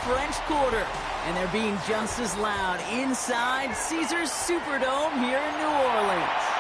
French Quarter. And they're being just as loud inside Caesars Superdome here in New Orleans.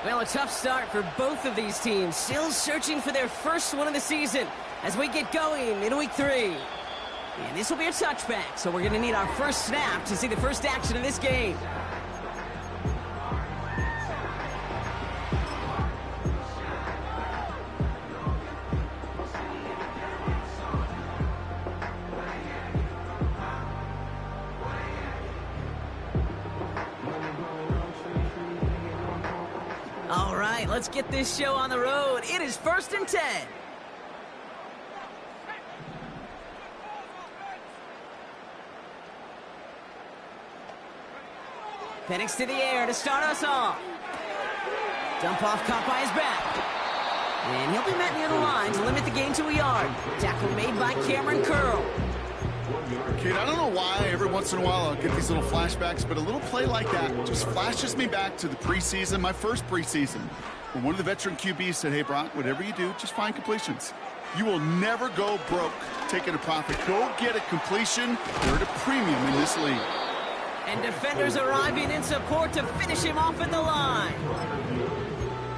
Well, a tough start for both of these teams. Still searching for their first one of the season as we get going in week 3. And this will be a touchback, so we're going to need our first snap to see the first action of this game. All right, let's get this show on the road. It is 1st and 10. Penix to the air to start us off. Dump off caught by his back. And he'll be met near the line to limit the gain to a yard. Tackle made by Cameron Curl. Kid, I don't know why every once in a while I'll get these little flashbacks, but a little play like that just flashes me back to the preseason, my first preseason, when one of the veteran QBs said, hey, Brock, whatever you do, just find completions. You will never go broke taking a profit. Go get a completion. They're at a premium in this league. And defenders arriving in support to finish him off at the line.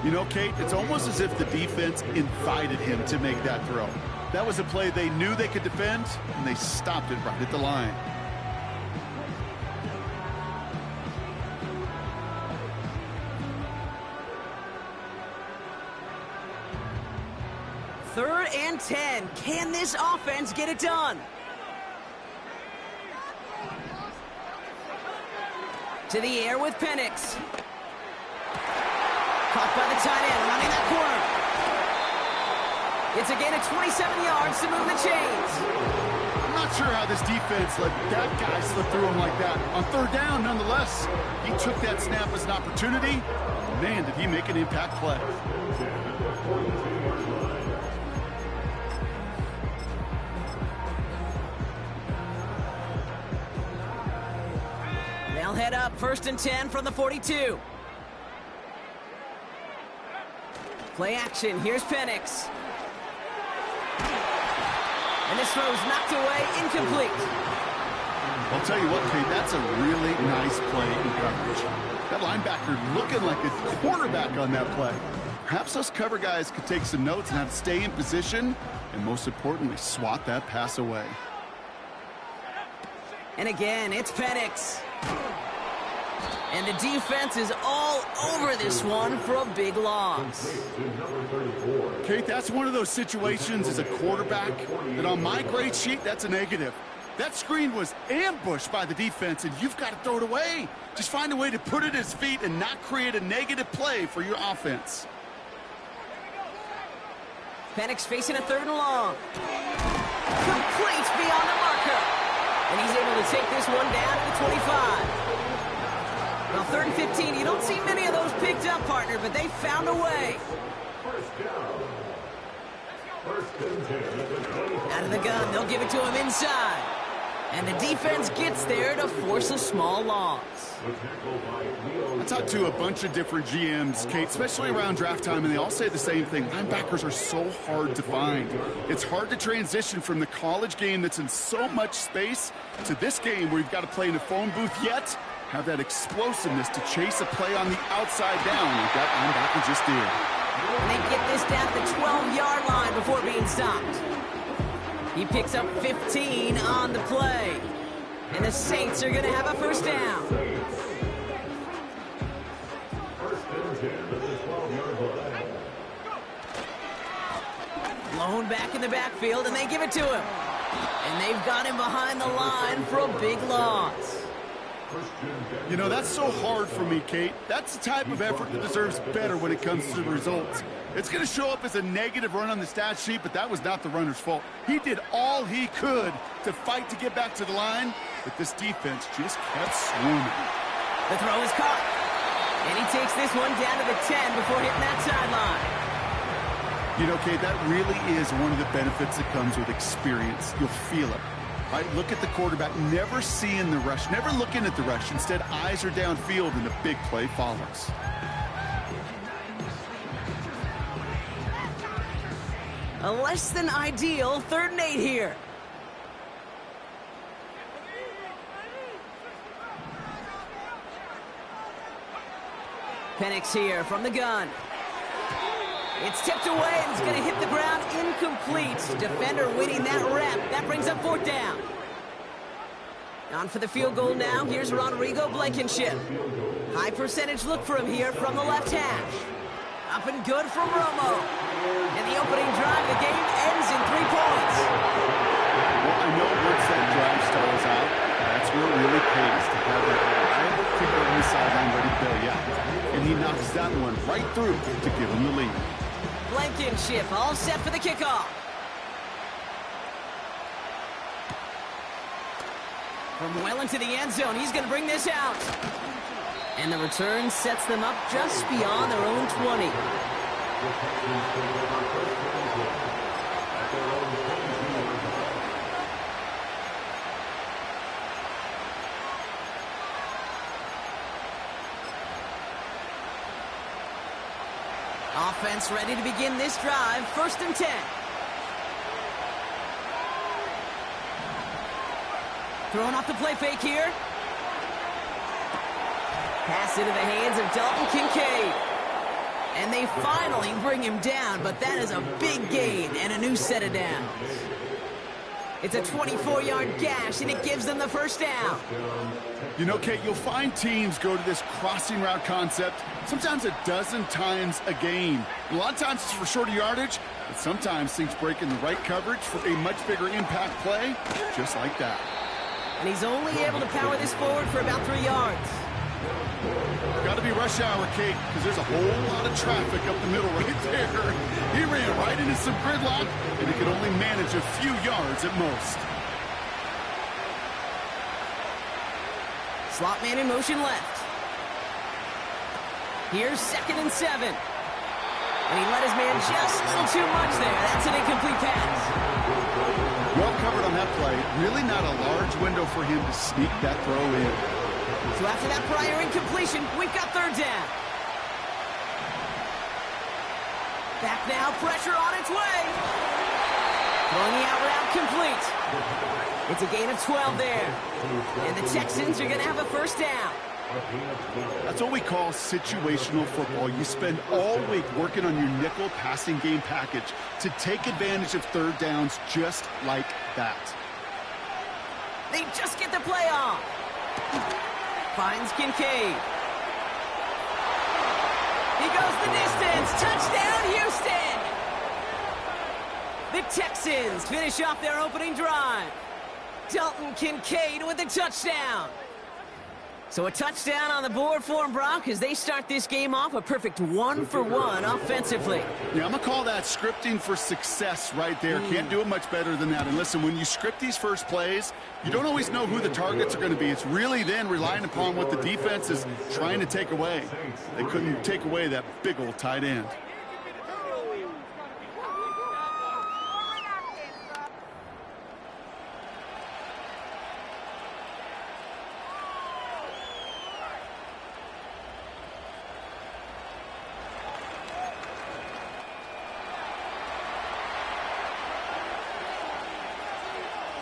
You know, Kate, it's almost as if the defense invited him to make that throw. That was a play they knew they could defend, and they stopped it right at the line. Third and 10. Can this offense get it done? To the air with Penix. Caught by the tight end, running that corner. It's a gain of 27 yards to move the chains. I'm not sure how this defense let that guy slip through him like that. On 3rd down, nonetheless, he took that snap as an opportunity. Man, did he make an impact play. They'll head up 1st and 10 from the 42. Play action. Here's Penix. And this throw's knocked away, incomplete. I'll tell you what, Kate, that's a really nice play in coverage. That linebacker looking like a quarterback on that play. Perhaps those cover guys could take some notes and have to stay in position, and most importantly, swat that pass away. And again, it's Penix. And the defense is all over this one for a big loss. Kate, that's one of those situations as a quarterback that on my grade sheet, that's a negative. That screen was ambushed by the defense, and you've got to throw it away. Just find a way to put it at his feet and not create a negative play for your offense. Penix facing a 3rd and long. Complete beyond the marker. And he's able to take this one down to the 25. Well, 3rd and 15, you don't see many of those picked up, partner, but they found a way. Out of the gun, they'll give it to him inside. And the defense gets there to force a small loss. I talked to a bunch of different GMs, Kate, especially around draft time, and they all say the same thing. Linebackers are so hard to find. It's hard to transition from the college game that's in so much space to this game where you've got to play in a phone booth yet have that explosiveness to chase a play on the outside down like that linebacker just did. And they get this down the 12-yard line before being stopped. He picks up 15 on the play. And the Saints are going to have a first down. Blown back in the backfield, and they give it to him. And they've got him behind the line for a big loss. You know, that's so hard for me, Kate. That's the type of effort that deserves better when it comes to the results. It's going to show up as a negative run on the stat sheet, but that was not the runner's fault. He did all he could to fight to get back to the line, but this defense just kept swarming. The throw is caught. And he takes this one down to the 10 before hitting that sideline. You know, Kate, that really is one of the benefits that comes with experience. You'll feel it. Right? Look at the quarterback, never seeing the rush, never looking at the rush. Instead, eyes are downfield, and the big play follows. A less than ideal 3rd and 8 here. Penix here from the gun. It's tipped away, and it's going to hit the ground incomplete. Defender winning that rep. That brings up 4th down. On for the field goal now. Here's Rodrigo Blankenship. High percentage look for him here from the left hash. Up and good from Romo. And the opening drive of the game ends in 3 points. Well, I know once that drive stalls out, that's where it really pays to have that reliable kicker on the sideline ready to bail you out. And he knocks that one right through to give him the lead. Blankenship all set for the kickoff. From well into the end zone, he's going to bring this out. And the return sets them up just beyond their own 20. Offense ready to begin this drive. 1st and 10. Throwing off the play fake here. Pass into the hands of Dalton Kincaid. And they finally bring him down, but that is a big gain and a new set of downs. It's a 24-yard gash, and it gives them the 1st down. You know, Kate, you'll find teams go to this crossing route concept sometimes a dozen times a game. A lot of times it's for shorter yardage, but sometimes things break in the right coverage for a much bigger impact play, just like that. And he's only able to power this forward for about 3 yards. Got to be rush hour, Kate, because there's a whole lot of traffic up the middle right there. He ran right into some gridlock, and he could only manage a few yards at most. Slot man in motion left. Here's 2nd and 7. And he let his man just a little too much there. That's an incomplete pass. Well covered on that play. Really not a large window for him to sneak that throw in. So after that prior incompletion, we've got 3rd down. Back now, pressure on its way. Throwing the out route complete. It's a gain of 12 there. And the Texans are going to have a 1st down. That's what we call situational football. You spend all week working on your nickel passing game package to take advantage of 3rd downs just like that. They just get the play off. Finds Kincaid. He goes the distance. Touchdown, Houston! The Texans finish off their opening drive. Dalton Kincaid with the touchdown. So a touchdown on the board for them, Brock, as they start this game off a perfect 1-for-1 offensively. Yeah, I'm going to call that scripting for success right there. Can't do it much better than that. And listen, when you script these first plays, you don't always know who the targets are going to be. It's really then relying upon what the defense is trying to take away. They couldn't take away that big old tight end.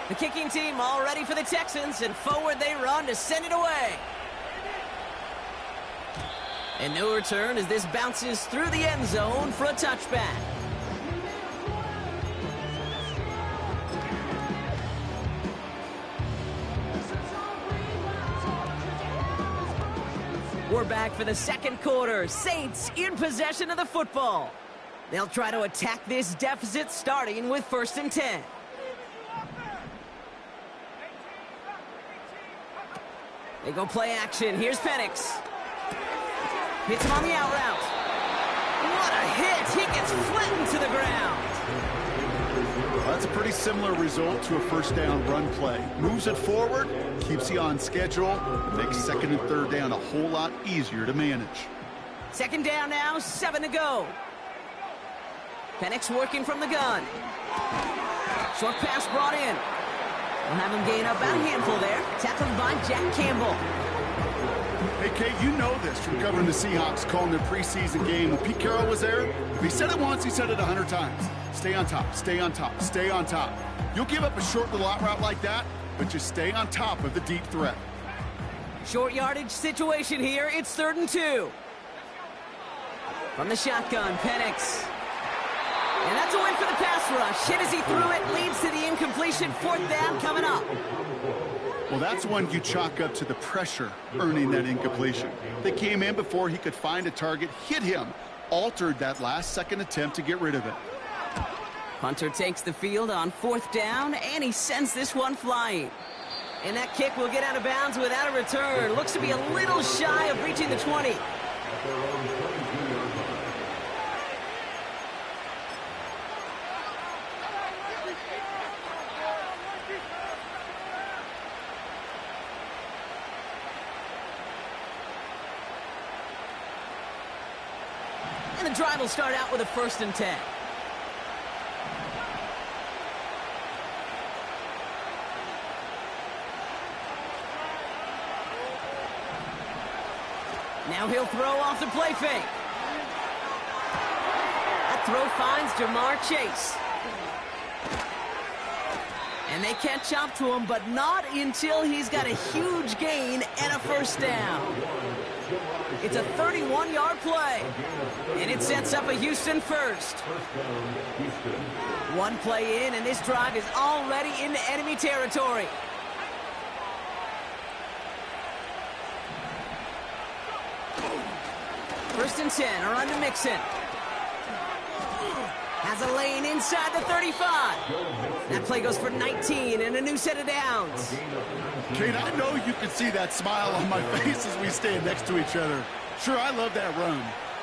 The kicking team all ready for the Texans, and forward they run to send it away. And no return as this bounces through the end zone for a touchback. We're back for the 2nd quarter. Saints in possession of the football. They'll try to attack this deficit starting with 1st and 10. They go play action. Here's Penix. Hits him on the out route. What a hit! He gets flattened to the ground. Well, that's a pretty similar result to a first down run play. Moves it forward, keeps you on schedule, and makes second and third down a whole lot easier to manage. Second down now, 7 to go. Penix working from the gun. Short pass brought in. We'll have him gain about a handful there. Tackled by Jack Campbell. Hey, Kate, you know this from covering the Seahawks, calling their preseason game. When Pete Carroll was there, if he said it once, he said it 100 times. Stay on top, stay on top, stay on top. You'll give up a short little out route like that, but just stay on top of the deep threat. Short yardage situation here. It's 3rd and 2. From the shotgun, Penix. And that's a win for the pass rush. Hit as he threw it, leads to the incompletion. 4th down coming up. Well, that's one you chalk up to the pressure earning that incompletion. They came in before he could find a target, hit him, altered that last-second attempt to get rid of it. Hunter takes the field on 4th down, and he sends this one flying. And that kick will get out of bounds without a return. Looks to be a little shy of reaching the 20. And the drive will start out with a 1st and 10. Now he'll throw off the play fake. That throw finds Ja'Marr Chase. And they catch up to him, but not until he's got a huge gain and a 1st down. It's a 31-yard play, and it sets up a Houston 1st. One play in, and this drive is already into enemy territory. First and 10, or under Mixon. Has a lane inside the 35. That play goes for 19 and a new set of downs. Kate, I know you can see that smile on my face as we stand next to each other. Sure, I love that run.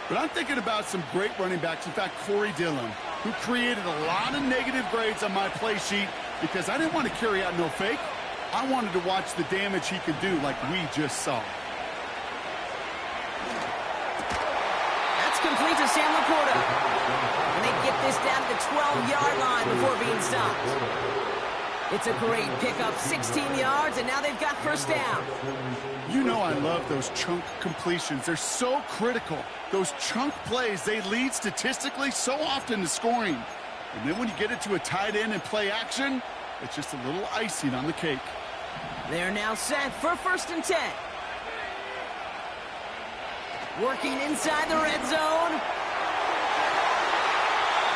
But I'm thinking about some great running backs. In fact, Corey Dillon, who created a lot of negative grades on my play sheet because I didn't want to carry out no fake. I wanted to watch the damage he could do like we just saw. Complete to Sam Laporta. And they get this down to the 12-yard line before being stopped. It's a great pickup, 16 yards, and now they've got 1st down. You know I love those chunk completions. They're so critical. Those chunk plays, they lead statistically so often to scoring. And then when you get it to a tight end and play action, it's just a little icing on the cake. They're now set for 1st and 10. Working inside the red zone.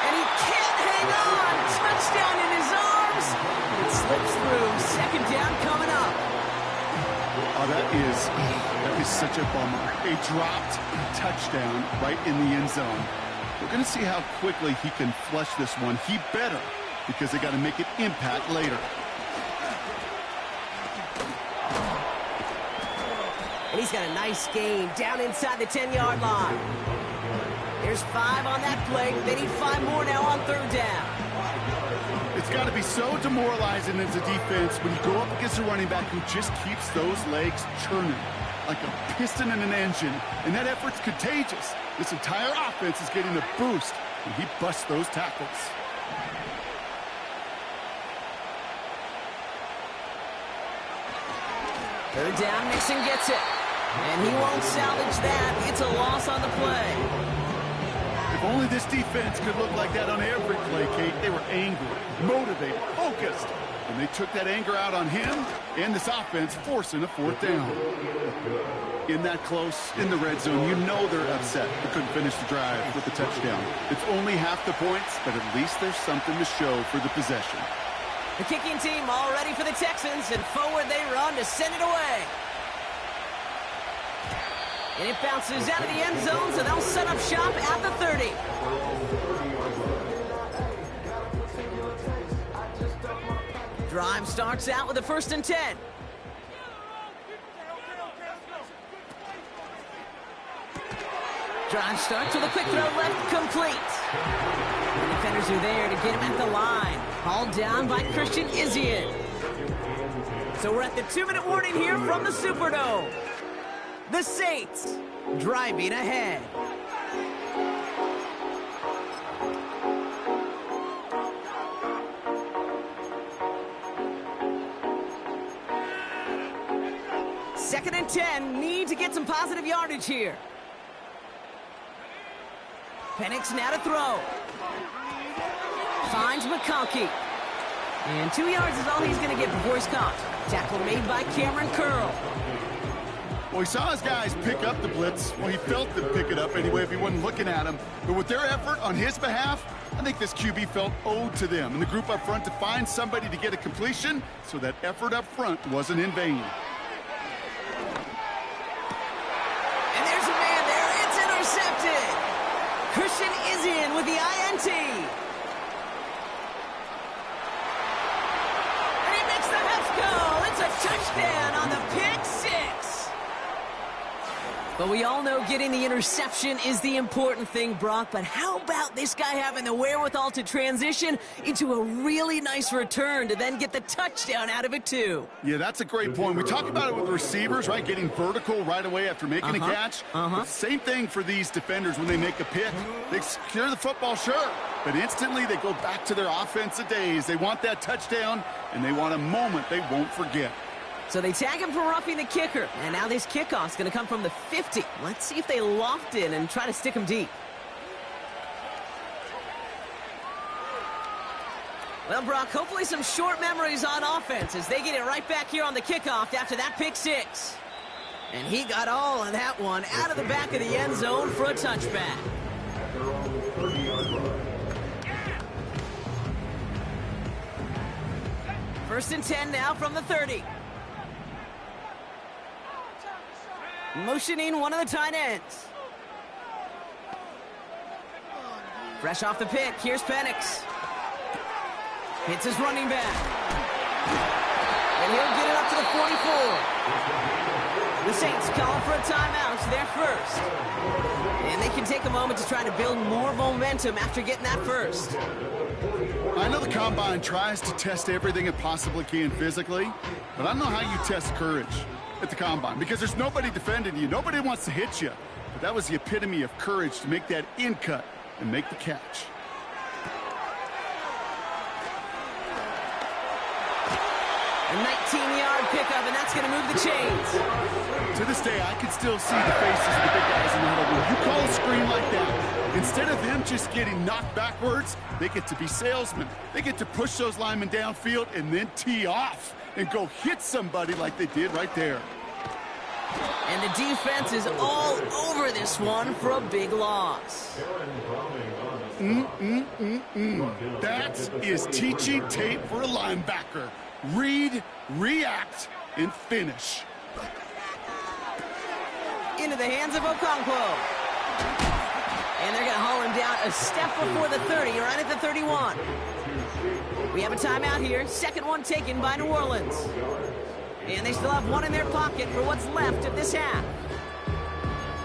And he can't hang on. Touchdown in his arms. It slips through. 2nd down coming up. Oh, that is such a bummer. A dropped touchdown right in the end zone. We're going to see how quickly he can flush this one. He better, because they got to make it impact later. And he's got a nice gain down inside the 10-yard line. There's 5 on that play. They need 5 more now on 3rd down. It's got to be so demoralizing as a defense when you go up against a running back who just keeps those legs churning like a piston in an engine. And that effort's contagious. This entire offense is getting a boost when he busts those tackles. Third down, Mixon gets it. And he won't salvage that. It's a loss on the play. If only this defense could look like that on every play, Kate. They were angry, motivated, focused. And they took that anger out on him and this offense, forcing a 4th down. In that close, in the red zone, you know they're upset. They couldn't finish the drive with the touchdown. It's only half the points, but at least there's something to show for the possession. The kicking team all ready for the Texans, and forward they run to send it away. And it bounces out of the end zone, so they'll set up shop at the 30. Drive starts out with a 1st and 10. Drive starts with a quick throw left, complete. The defenders are there to get him at the line. Hauled down by Christian Izien. So we're at the 2-minute warning here from the Superdome. The Saints driving ahead. Second and 10, need to get some positive yardage here. Penix now to throw. Finds McConkey. And 2 yards is all he's going to get before he's caught. Tackle made by Cameron Curl. Well, he saw his guys pick up the blitz. Well, he felt them pick it up anyway if he wasn't looking at him. But with their effort on his behalf, I think this QB felt owed to them and the group up front to find somebody to get a completion so that effort up front wasn't in vain. And there's a man there. It's intercepted. Christian Izien with the INT. And he makes the Huffs go. It's a touchdown on the pick six. But we all know getting the interception is the important thing, Brock. But how about this guy having the wherewithal to transition into a really nice return to then get the touchdown out of it, too? Yeah, that's a great point. We talk about it with receivers, right? Getting vertical right away after making a catch. Same thing for these defenders when they make a pick. They secure the football, sure. But instantly they go back to their offensive days. They want that touchdown, and they want a moment they won't forget. So they tag him for roughing the kicker. And now this kickoff's going to come from the 50. Let's see if they loft in and try to stick him deep. Well, Brock, hopefully some short memories on offense as they get it right back here on the kickoff after that pick six. And he got all of that one out of the back of the end zone for a touchback. First and 10 now from the 30. Motioning one of the tight ends. Fresh off the pick, here's Penix. Hits his running back. And he'll get it up to the 44. The Saints calling for a timeout, their first. And they can take a moment to try to build more momentum after getting that first. I know the Combine tries to test everything it possibly can physically, but I don't know how you test courage at the Combine, because there's nobody defending you. Nobody wants to hit you. But that was the epitome of courage to make that in cut and make the catch. A 19-yard pickup, and that's going to move the chains. To this day, I can still see the faces of the big guys in the huddle room. You call a screen like that, instead of them just getting knocked backwards, they get to be salesmen. They get to push those linemen downfield and then tee off and go hit somebody like they did right there. And the defense is all over this one for a big loss. That is teaching tape for a linebacker. Read, react, and finish. Into the hands of Okonkwo. And they're going to haul him down a step before the 30, right at the 31. We have a timeout here. Second one taken by New Orleans. And they still have one in their pocket for what's left of this half.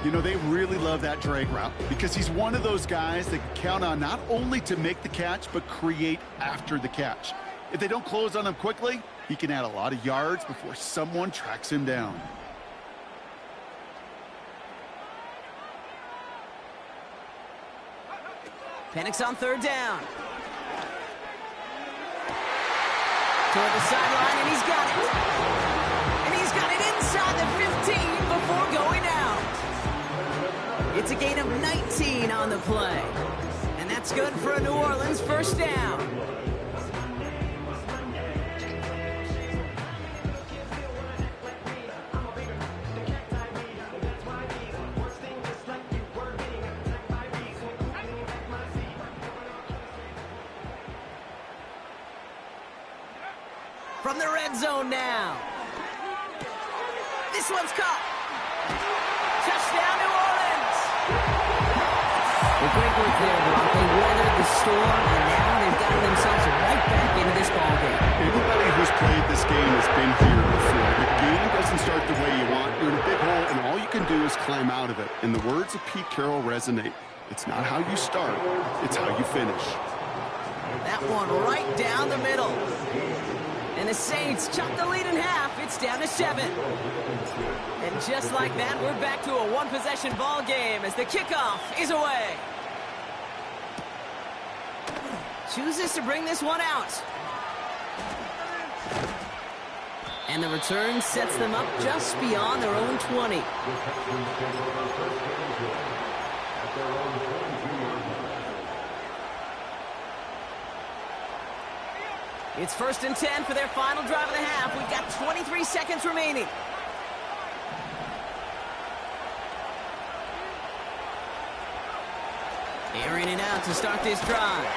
You know, they really love that drag route because he's one of those guys they can count on not only to make the catch, but create after the catch. If they don't close on him quickly, he can add a lot of yards before someone tracks him down. Penix on third down. Toward the sideline, and he's got it. And he's got it inside the 15 before going out. It's a gain of 19 on the play. And that's good for a New Orleans first down. From the red zone now. This one's caught. Touchdown, New Orleans. Well, great work there, Brock. They weathered the storm, and now they've gotten themselves right back into this ballgame. Anybody who's played this game has been here before. The game doesn't doesn't start the way you want, you're in a big hole, and all you can do is climb out of it. And the words of Pete Carroll resonate. It's not how you start, it's how you finish. That one right down the middle. And the Saints chop the lead in half. It's down to 7. And just like that, we're back to a one-possession ball game as the kickoff is away. Chooses to bring this one out. And the return sets them up just beyond their own 20. It's 1st and 10 for their final drive of the half. We've got 23 seconds remaining. Airing it out to start this drive.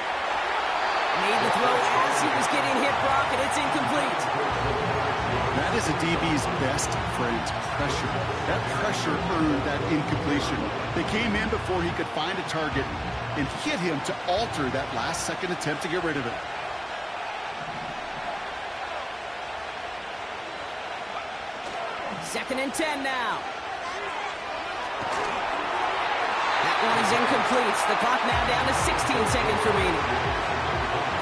Made the throw as he was getting hit, Brock, and it's incomplete. That is a DB's best friend, pressure. That pressure earned that incompletion. They came in before he could find a target and hit him to alter that last-second attempt to get rid of it. 2nd and 10 now. That one is incomplete. The clock now down to 16 seconds remaining.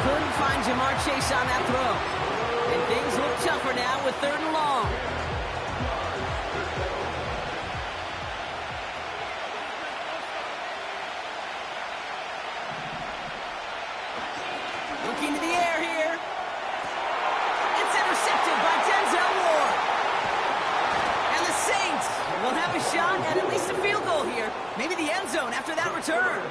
Couldn't find Jamar Chase on that throw. And things look tougher now with 3rd and long. Looking to the air here. It's intercepted by Denzel Ward. And the Saints will have a shot at least a field goal here. Maybe the end zone after that return.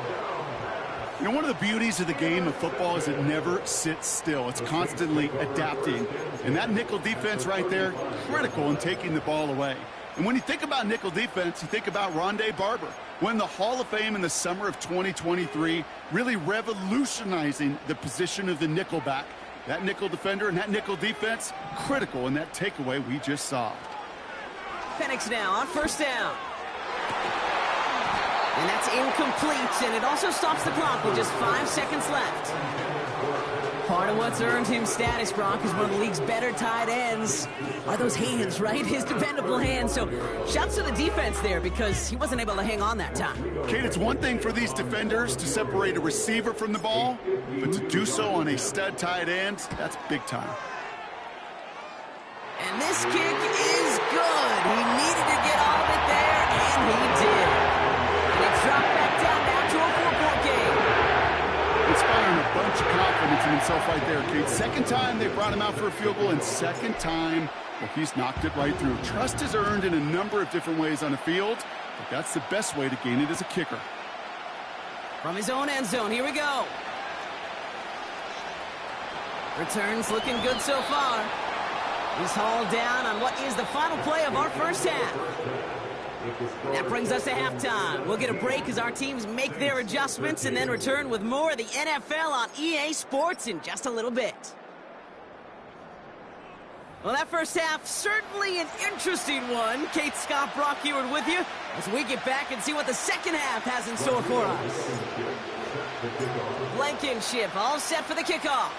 You know, one of the beauties of the game of football is it never sits still. It's constantly adapting. And that nickel defense right there, critical in taking the ball away. And when you think about nickel defense, you think about Rondé Barber, won the Hall of Fame in the summer of 2023, really revolutionizing the position of the nickelback. That nickel defender and that nickel defense, critical in that takeaway we just saw. Penix now on 1st down. And that's incomplete, and it also stops the clock with just 5 seconds left. Part of what's earned him status, Brock, is one of the league's better tight ends. Are those hands, right? His dependable hands. So shouts to the defense there because he wasn't able to hang on that time. Kate, it's one thing for these defenders to separate a receiver from the ball, but to do so on a stud tight end, that's big time. And this kick is good. He needed to get all of it there, and he did. It's dropped back down now to a 4-point game. Inspiring a bunch of confidence in himself right there, Kate. Second time they brought him out for a field goal, and second time, well, he's knocked it right through. Trust is earned in a number of different ways on the field, but that's the best way to gain it as a kicker. From his own end zone, here we go. Returns looking good so far. He's hauled down on what is the final play of our first half. That brings us to halftime. We'll get a break as our teams make their adjustments and then return with more of the NFL on EA Sports in just a little bit. Well, that first half, certainly an interesting one. Kate, Scott, Brock Eward with you as we get back and see what the second half has in store for us. Blankenship all set for the kickoff.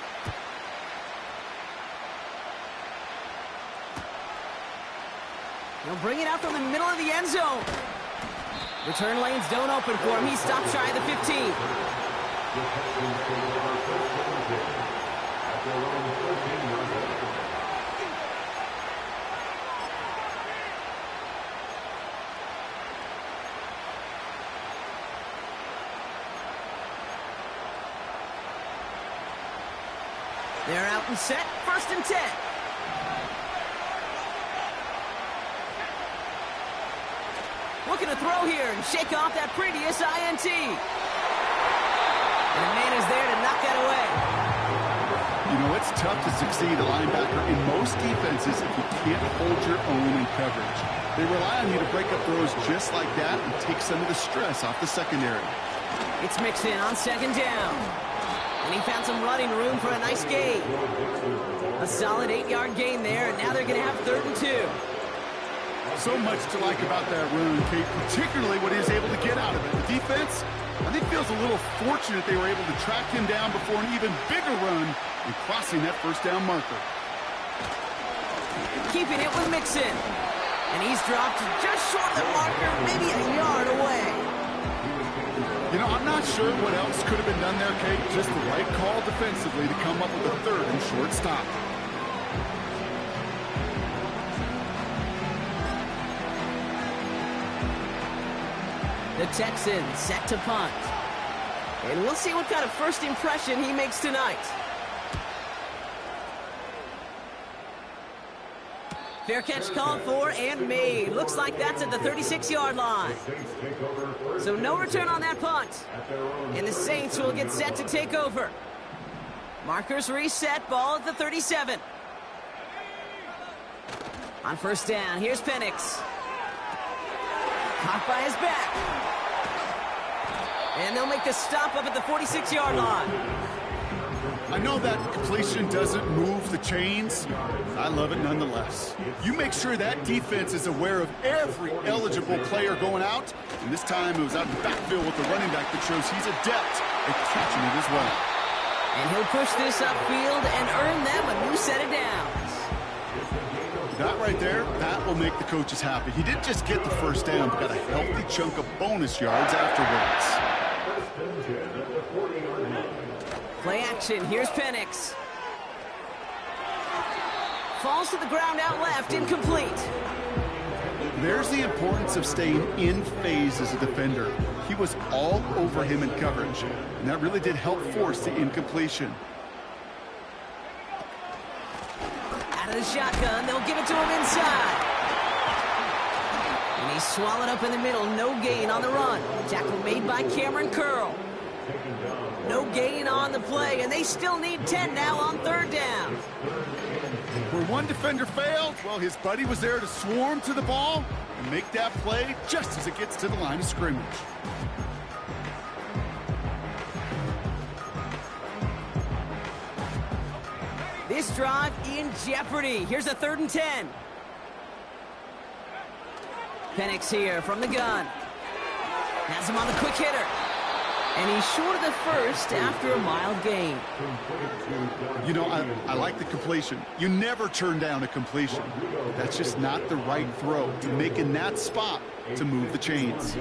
He'll bring it out from the middle of the end zone. Return lanes don't open for him. He stopped shy of the 15. They're out and set. 1st and 10. Looking to throw here and shake off that previous INT. And the man is there to knock that away. You know, it's tough to succeed a linebacker in most defenses if you can't hold your own in coverage. They rely on you to break up throws just like that and take some of the stress off the secondary. It's mixed in on 2nd down. And he found some running room for a nice gain. A solid 8-yard gain there, and now they're going to have 3rd and 2. So much to like about that run, Kate, particularly what he was able to get out of it. The defense, I think, feels a little fortunate they were able to track him down before an even bigger run and crossing that 1st down marker. Keeping it with Mixon. And he's dropped just short of the marker, maybe a yard away. You know, I'm not sure what else could have been done there, Kate. Just the right call defensively to come up with a third and short stop. The Texans set to punt. And we'll see what kind of first impression he makes tonight. Fair catch called for and made. Looks like that's at the 36-yard line. So no return on that punt. And the Saints will get set to take over. Markers reset, ball at the 37. On first down, here's Penix. Caught by his back. And they'll make the stop up at the 46-yard line. I know that completion doesn't move the chains. I love it nonetheless. You make sure that defense is aware of every eligible player going out. And this time it was out in the backfield with the running back that shows he's adept at catching it as well. And he'll push this upfield and earn them a new set of downs. That right there, that will make the coaches happy. He didn't just get the first down, but got a healthy chunk of bonus yards afterwards. Play action, here's Penix. Falls to the ground out left, incomplete. There's the importance of staying in phase as a defender. He was all over him in coverage, and that really did help force the incompletion. Out of the shotgun, they'll give it to him inside. And he's swallowed up in the middle, no gain on the run. Tackle made by Cameron Curl. No gain on the play, and they still need 10 now on third down. Where one defender failed, well, his buddy was there to swarm to the ball and make that play just as it gets to the line of scrimmage. This drive in jeopardy. Here's a 3rd and 10. Penix here from the gun. Has him on the quick hitter. And he's short of the first after a mild gain. You know, I like the completion. You never turn down a completion. That's just not the right throw to make in that spot to move the chains.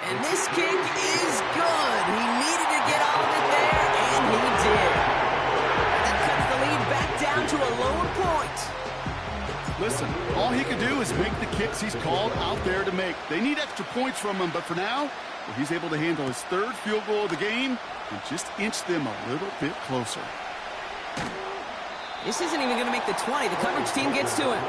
And this kick is good. He needed to get all of it there, and he did. And that cuts the lead back down to a lower point. Listen, all he could do is make the kicks he's called out there to make. They need extra points from him, but for now, well, he's able to handle his 3rd field goal of the game and just inch them a little bit closer. This isn't even going to make the 20. The coverage team gets to him.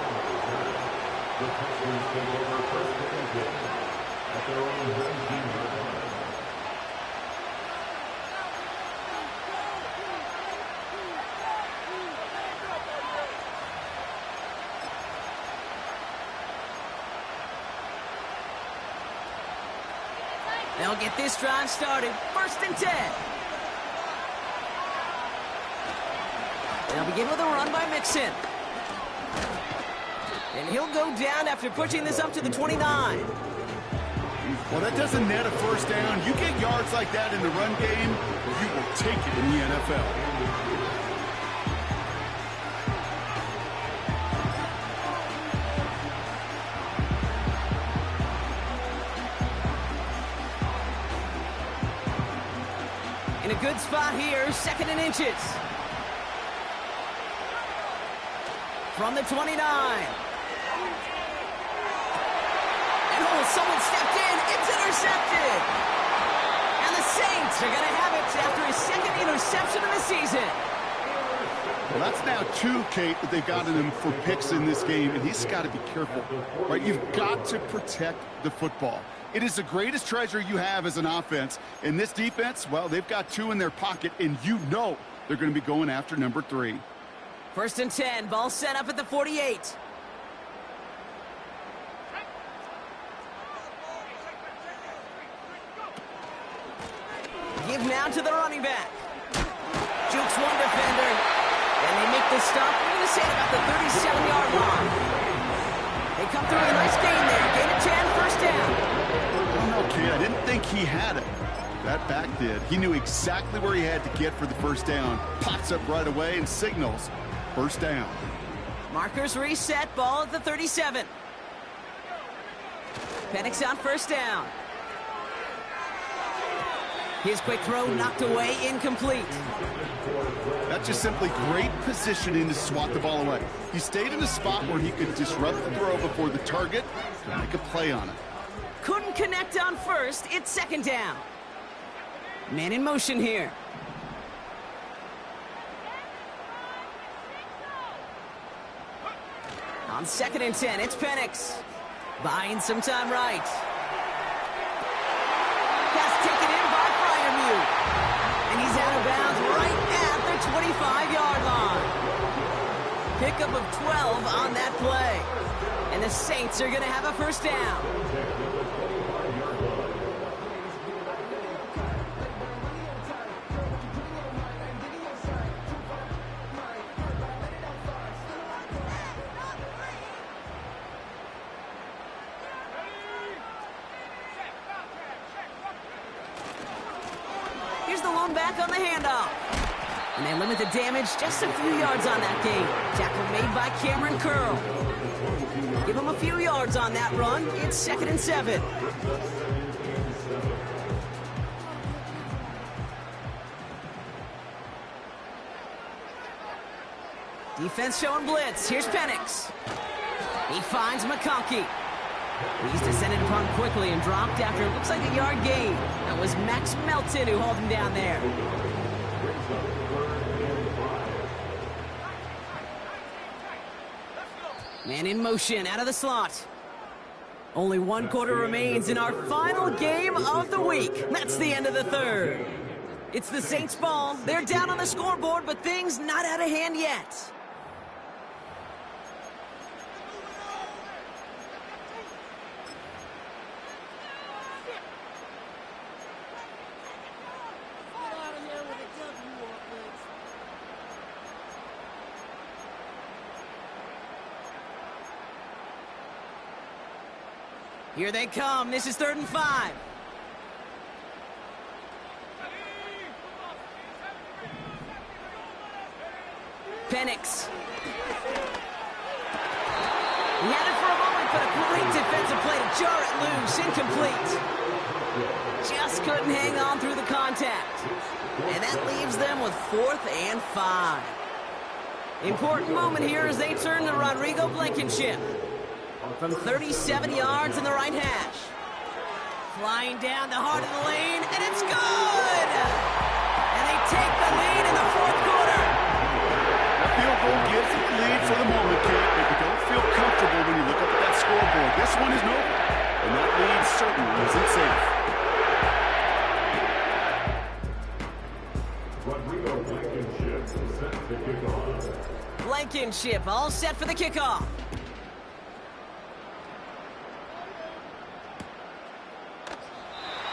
They'll get this drive started. 1st and 10. They'll begin with a run by Mixon. And he'll go down after pushing this up to the 29. Well, that doesn't net a first down. You get yards like that in the run game, you will take it in the NFL. In a good spot here, 2nd and inches. From the 29. And someone stepped in. It's intercepted. And the Saints are going to have it after his 2nd interception of the season. Well, that's now 2, Kate, that they've gotten him for picks in this game, and he's got to be careful, right? You've got to protect the football. It is the greatest treasure you have as an offense. In this defense, well, they've got 2 in their pocket, and you know they're going to be going after number 3. 1st and 10, ball set up at the 48. Give now to the running back. Jukes one defender. And they make the stop. We're going to say about the 37-yard line. They come through with a nice gain there. Gain of 10, 1st down. Okay, I didn't think he had it. That back did. He knew exactly where he had to get for the 1st down. Pops up right away and signals 1st down. Markers reset, ball at the 37. Penix on first down. His quick throw knocked away, incomplete. That's just simply great positioning to swat the ball away. He stayed in a spot where he could disrupt the throw before the target could make a play on it. Couldn't connect on first. It's second down. Man in motion here. On 2nd and 10, it's Penix. Buying some time right. Pass taken in by Freiermuth. And he's out of bounds right at the 25-yard line. Pickup of 12 on that play. And the Saints are going to have a first down. Here's the lone back on the handoff. And they limit the damage just a few yards on that game. Tackle made by Cameron Curl. Give him a few yards on that run. It's 2nd and 7. Defense showing blitz. Here's Penix. He finds McConkey. He's descended upon quickly and dropped after it looks like a yard gain. That was Max Melton who hauled him down there. Man in motion out of the slot. Only 1 quarter remains in our final game of the week. That's the end of the third. It's the Saints ball. They're down on the scoreboard, but things not out of hand yet. Here they come. This is 3rd and 5. Penix. He had it for a moment, but a great defensive play to jar it loose. Incomplete. Just couldn't hang on through the contact. And that leaves them with 4th and 5. Important moment here as they turn to Rodrigo Blankenship. From 37 yards in the right hash. Flying down the heart of the lane, and it's good! And they take the lead in the 4th quarter. That field goal gives them the lead for the moment, Kate, but you don't feel comfortable when you look up at that scoreboard. This one is over, and that lead certainly isn't safe. Rodrigo Blankenship set the kickoff. Blankenship all set for the kickoff.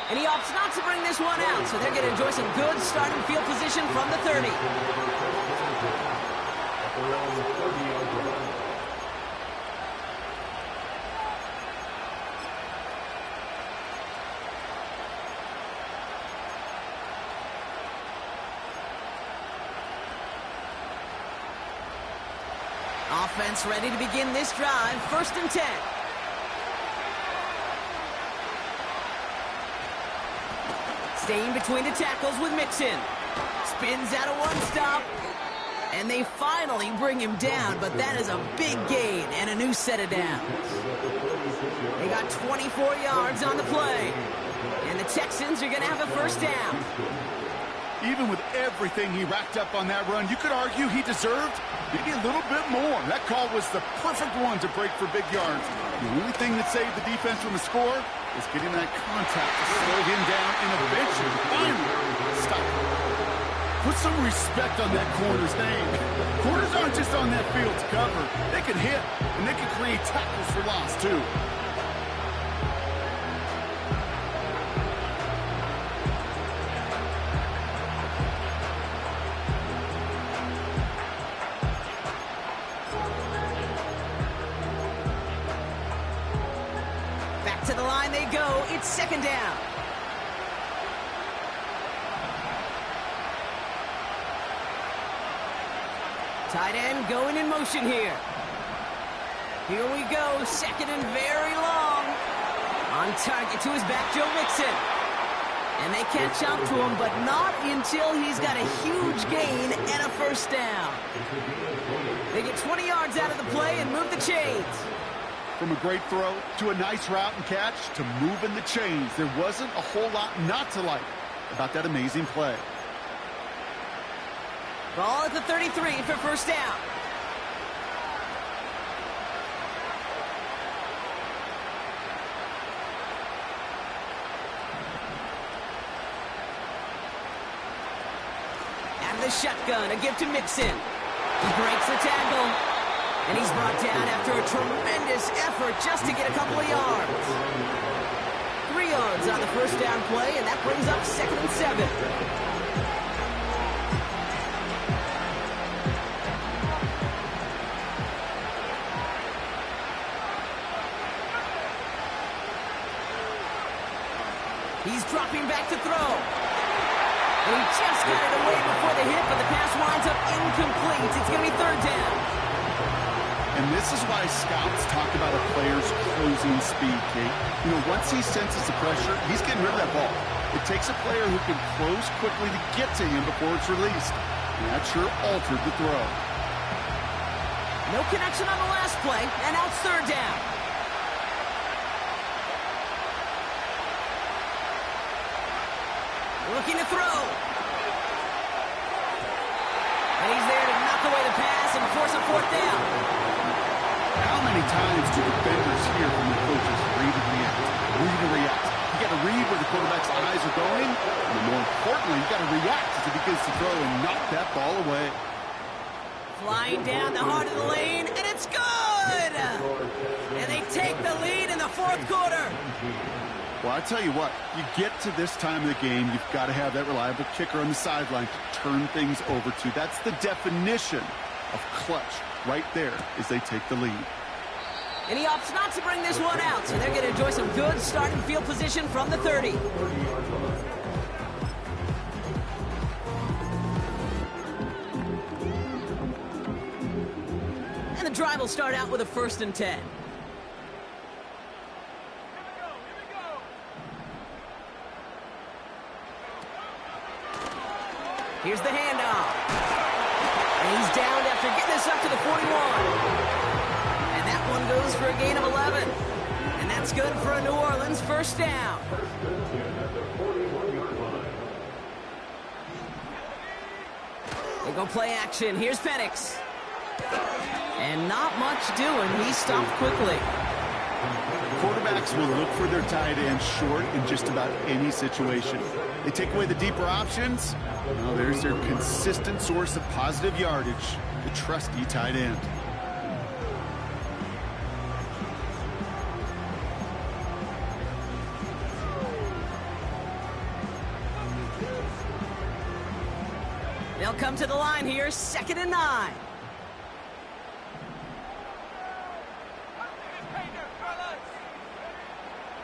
And he opts not to bring this one out, so they're going to enjoy some good starting field position from the 30. Offense ready to begin this drive, 1st and 10. Staying between the tackles with Mixon. Spins out of one stop. And they finally bring him down, but that is a big gain and a new set of downs. They got 24 yards on the play. And the Texans are going to have a first down. Even with everything he racked up on that run, you could argue he deserved maybe a little bit more. That call was the perfect one to break for big yards. The only thing that saved the defense from a score is getting that contact to slow him down and eventually, finally, stop him. Put some respect on that corner's name. Corners aren't just on that field to cover. They can hit, and they can create tackles for loss, too. To the line they go. It's 2nd down. Tight end going in motion here. Here we go, second and very long. On target to his back, Joe Mixon. And they catch up to him, but not until he's got a huge gain and a first down. They get 20 yards out of the play and move the chains. From a great throw to a nice route and catch to moving the chains, there wasn't a whole lot not to like about that amazing play. Ball at the 33 for first down. Out of the shotgun, a give to Mixon. He breaks the tackle. And he's brought down after a tremendous effort just to get a couple of yards. 3 yards on the first down play, and that brings up 2nd and 7. He's dropping back to throw. And he just got it away before the hit, but the pass winds up incomplete. It's going to be 3rd down. And this is why scouts talk about a player's closing speed, Kate. You know, once he senses the pressure, he's getting rid of that ball. It takes a player who can close quickly to get to him before it's released. And that sure altered the throw. No connection on the last play, and now it's 3rd down. Looking to throw. And he's there to knock away the pass and force a 4th down. How many times do defenders hear from the coaches, read and react, read and react? You got to read where the quarterback's eyes are going, and more importantly, you got to react as he begins to throw and knock that ball away. Flying down the heart of the lane, and it's good! And they take the lead in the 4th quarter. Well, I tell you what, you get to this time of the game, you've got to have that reliable kicker on the sideline to turn things over to. That's the definition of clutch right there as they take the lead. And he opts not to bring this one out, so they're going to enjoy some good starting field position from the 30. And the drive will start out with a 1st and 10. Here's the handoff. And he's downed after getting this up to the 41. And that one goes for a gain of 11. And that's good for a New Orleans first down. They go play action. Here's Penix. And not much doing. He stopped quickly. Quarterbacks will look for their tight end short in just about any situation. They take away the deeper options. Well, there's their consistent source of positive yardage, the trusty tight end. They'll come to the line here, 2nd and 9.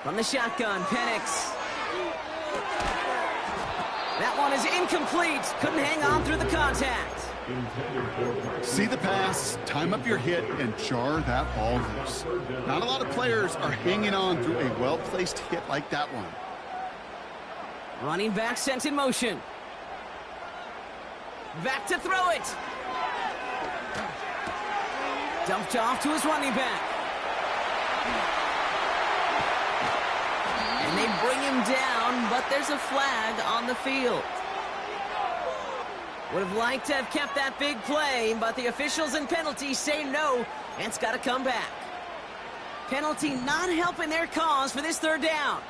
From the shotgun, Penix. That one is incomplete. Couldn't hang on through the contact. See the pass, time up your hit, and jar that ball loose. Not a lot of players are hanging on through a well-placed hit like that one. Running back sent in motion. Back to throw it. Dumped off to his running back. And they bring him down, but there's a flag on the field. Would have liked to have kept that big play, but the officials and penalties say no, and it's got to come back. Penalty not helping their cause for this 3rd down.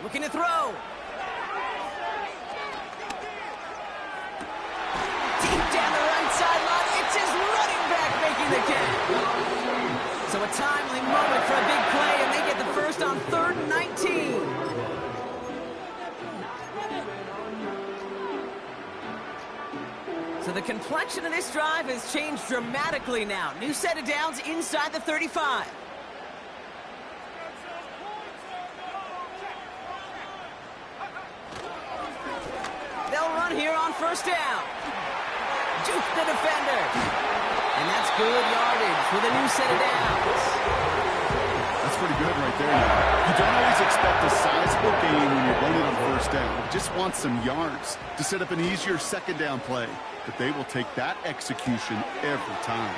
Looking to throw. Deep down the right sideline, it's his running back making the catch. So a timely moment for a big play, and they get the first on 3rd and 19. So the complexion of this drive has changed dramatically now. New set of downs inside the 35. They'll run here on 1st down. Juke the defender. And that's good yardage with a new set of downs. That's pretty good right there. You don't always expect a sizable gain when you're running on first down. You just want some yards to set up an easier second down play. But they will take that execution every time.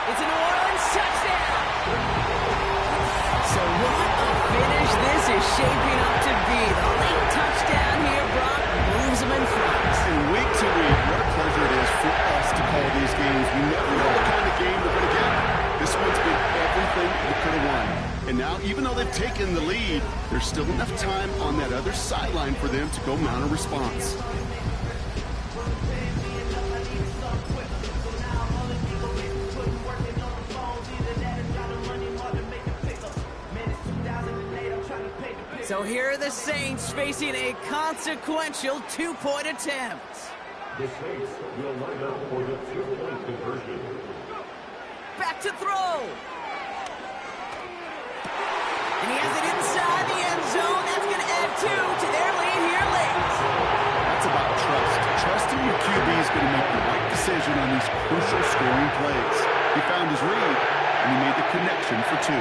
It's a New Orleans touchdown. So what a finish this is shaping up to be. The late touchdown here, Brock, moves them in front. And week to week, what a pleasure it is for us to call these games. We never know what kind of game we're going to get. This one's been everything we could have won. And now, even though they've taken the lead, there's still enough time on that other sideline for them to go mount a response. So here are the Saints facing a consequential two-point attempt. The Saints will line up for the two-point conversion. Back to throw. And he has it inside the end zone. That's going to add 2 to their lead here late. That's about trust. Trusting your QB is going to make the right decision on these crucial scoring plays. He found his read, and he made the connection for 2.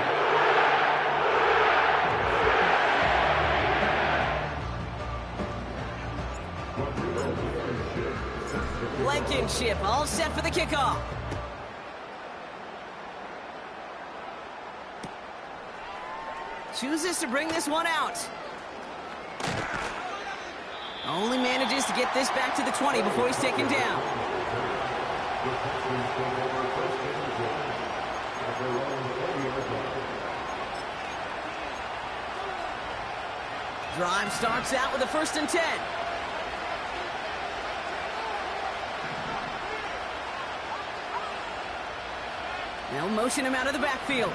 Blankenship all set for the kickoff. Chooses to bring this one out. Only manages to get this back to the 20 before he's taken down. Drive starts out with a 1st and 10. They'll motion him out of the backfield.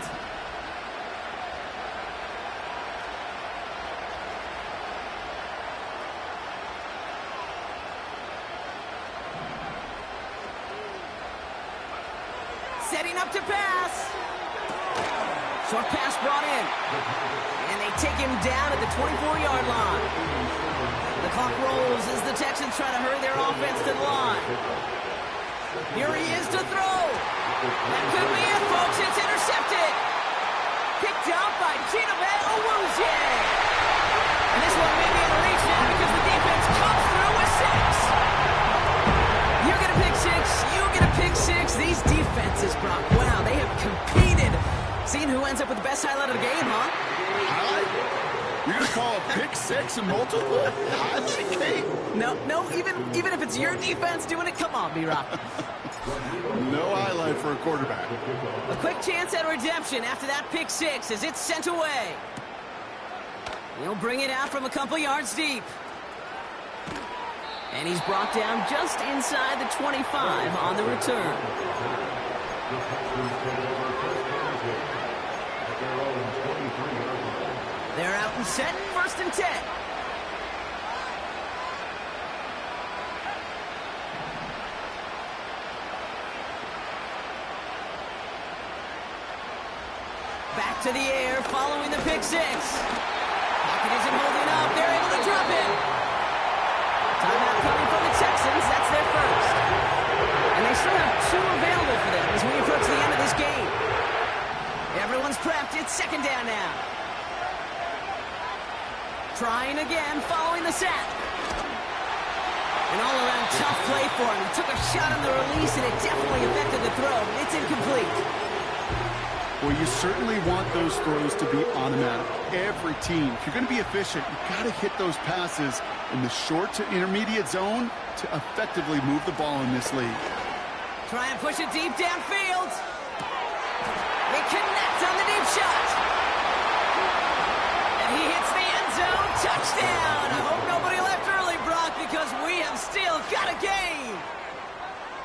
Setting up to pass. Short pass brought in. And they take him down at the 24-yard line. The clock rolls as the Texans try to hurry their offense to the line. Here he is to throw. That could be it, folks. It's intercepted. Picked up by Chidobe Awuzie. And this one may be in reach now because the defense comes through with 6. You get a pick 6. You get a pick 6. These defenses, Brock, wow, they have competed. Seeing who ends up with the best highlight of the game, huh? Highlight? You're going to call a pick 6 and multiple highlight, Kate? No, even if it's your defense doing it, come on, B-Rock. No highlight for a quarterback. A quick chance at redemption after that pick 6 as it's sent away. He'll bring it out from a couple yards deep. And he's brought down just inside the 25 on the return. They're out and set, 1st and 10. Back to the air, following the pick 6. Pocket isn't holding up. They're able to drop it. Timeout coming from the Texans. That's their first. And they still have 2 available for them as we approach the end of this game. Everyone's prepped. It's 2nd down now. Trying again, following the sack. An all-around tough play for him. He took a shot on the release, and it definitely affected the throw. It's incomplete. Well, you certainly want those throws to be automatic. Every team, if you're going to be efficient, you've got to hit those passes in the short to intermediate zone to effectively move the ball in this league. Try and push it deep downfield. They connect on the deep shot. And he hits the end zone. Touchdown. I hope nobody left early, Brock, because we have still got a game.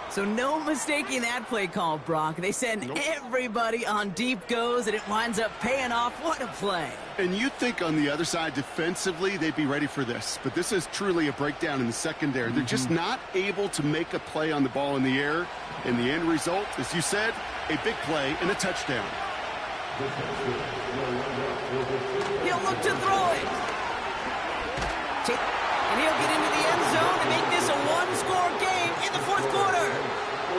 So no mistaking that play call, Brock. They send everybody on deep goes, and it winds up paying off. What a play. And you'd think on the other side, defensively, they'd be ready for this. But this is truly a breakdown in the secondary. They're just not able to make a play on the ball in the air. And the end result, as you said, a big play and a touchdown. He'll look to throw it. And he'll get into the end zone to make this a one-score game in the fourth quarter.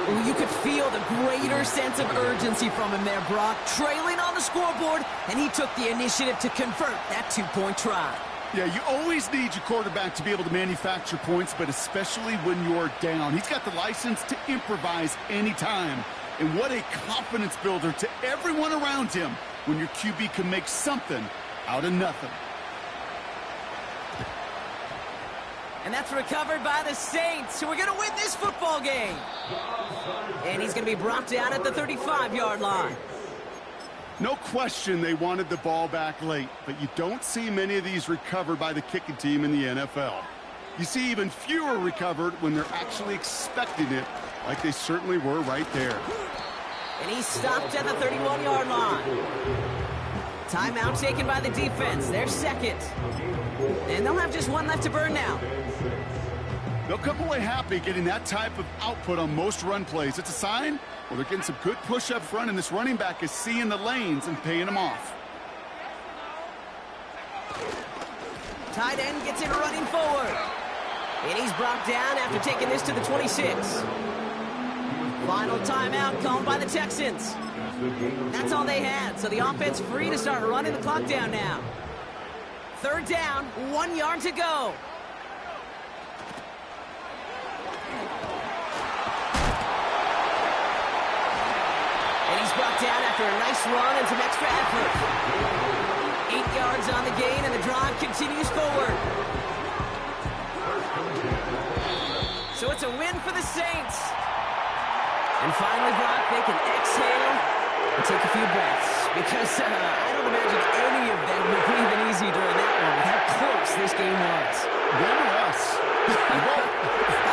Ooh, you could feel the greater sense of urgency from him there, Brock. Trailing on the scoreboard, and he took the initiative to convert that two-point try. Yeah, you always need your quarterback to be able to manufacture points, but especially when you're down. He's got the license to improvise anytime. And what a confidence builder to everyone around him when your QB can make something out of nothing. And that's recovered by the Saints, who are going to win this football game. And he's going to be brought down at the 35-yard line. No question they wanted the ball back late, but you don't see many of these recovered by the kicking team in the NFL. You see even fewer recovered when they're actually expecting it, like they certainly were right there. And he's stopped at the 31-yard line. Timeout taken by the defense. Their second. And they'll have just one left to burn now. They'll come away happy getting that type of output on most run plays. It's a sign, well, they're getting some good push up front, and this running back is seeing the lanes and paying them off. Tight end gets it running forward. And he's brought down after taking this to the 26. Final timeout called by the Texans. That's all they had, so the offense free to start running the clock down now. Third down, 1 yard to go. And he's brought down after a nice run and some extra effort. 8 yards on the gain, and the drive continues forward. So it's a win for the Saints. And finally, Brock, they can exhale and take a few breaths. Because I don't imagine any of them were breathing easy during that one, with how close this game was. Them or us? All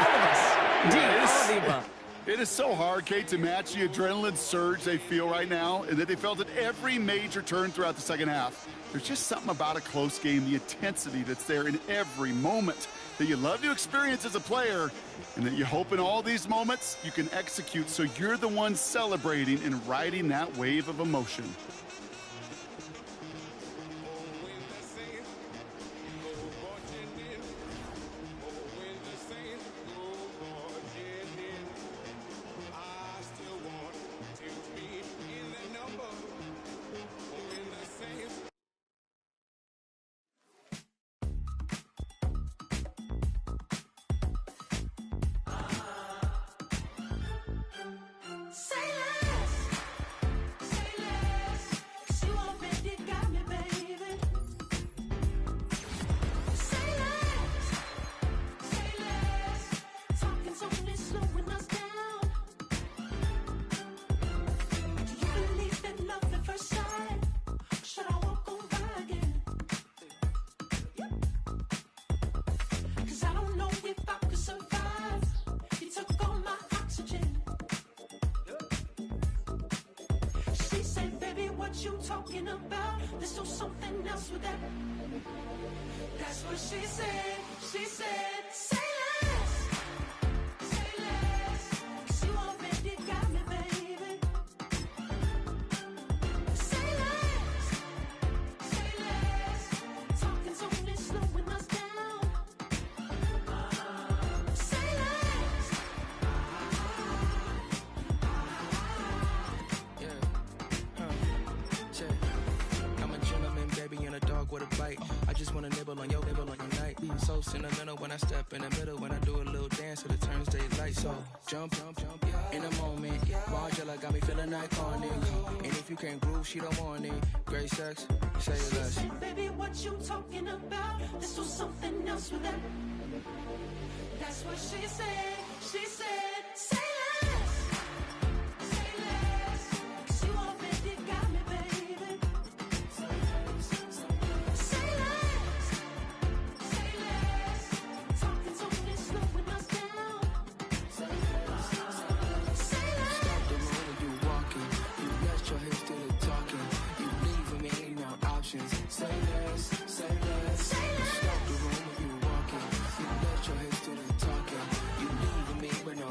of us. Indeed, all of the above. It is so hard, Kate, to match the adrenaline surge they feel right now, and that they felt at every major turn throughout the second half. There's just something about a close game, the intensity that's there in every moment that you love to experience as a player, and that you hope in all these moments you can execute so you're the one celebrating and riding that wave of emotion. You talking about? Let's do something else with that. That's what she said. She said, say less. Say less. 'Cause you already got me, baby. Say less. Say less. Talking's only slowing us down. Say less. I'm a gentleman, baby, and a dog with a bite. I just wanna nibble on your night. So sentimental when I step in the middle, when I do a little dance till it turns daylight. So jump, in a moment. Margella got me feeling iconic. And if you can't groove, she don't want it. Great sex, say less. Say, baby, what you talking about? Let's do something else with that. That's what she said. She said, say less. Say less. 'Cause you already got me, baby. Say less. Say less. Talking's only slowing us down. Say less. Say less. Stop the room when you walking. You rest your hips to the talking. You leaving me no options. Say less, say less. Say less. Stop the room when you walking. You rest your hips to the talking. You leaving me with no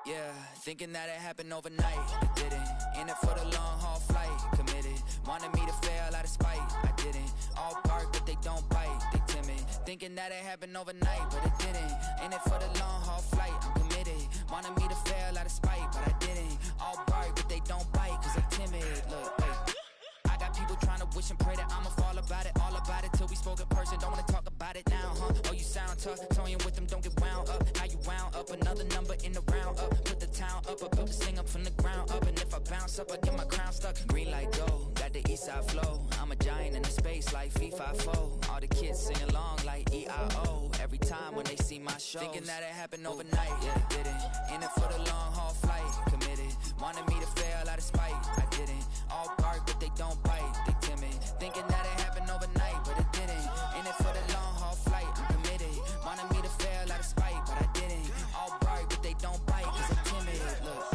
Yeah, thinking that it happened overnight. It didn't. In it for the long haul flight. Committed. Wanted me to fail out of spite. I didn't. All bark, but they don't bite. They timid. Thinking that it happened overnight, but it didn't. In it for the long haul flight. I'm committed. Wanted me to fail out of spite, but I didn't. All bark, but they don't bite, cause they timid. Look, hey. I got people trying to wish and pray that I'ma fall about it, all about it, till we spoke in person. Don't wanna talk about it now, huh? Oh, you sound tough, toying with them, don't get wound up. How you wound up, another number in the round up. Put the town up, I built this thing up from the ground up. And if I bounce up, I get my crown stuck. Green light go, got the east side flow. I'm a giant in the space like FIFA 4. All the kids sing along like EIO. Every time when they see my show, thinking that it happened overnight, yeah, it didn't. In it for the long haul flight, committed. Wanted me to fail out of spite, I didn't. All bark, but they don't bite, they timid. Thinking that it happened overnight, but it didn't. In it for the long haul flight, I'm committed. Wanted me to fail out of spite, but I didn't. All bark, but they don't bite, cause I'm timid. Look,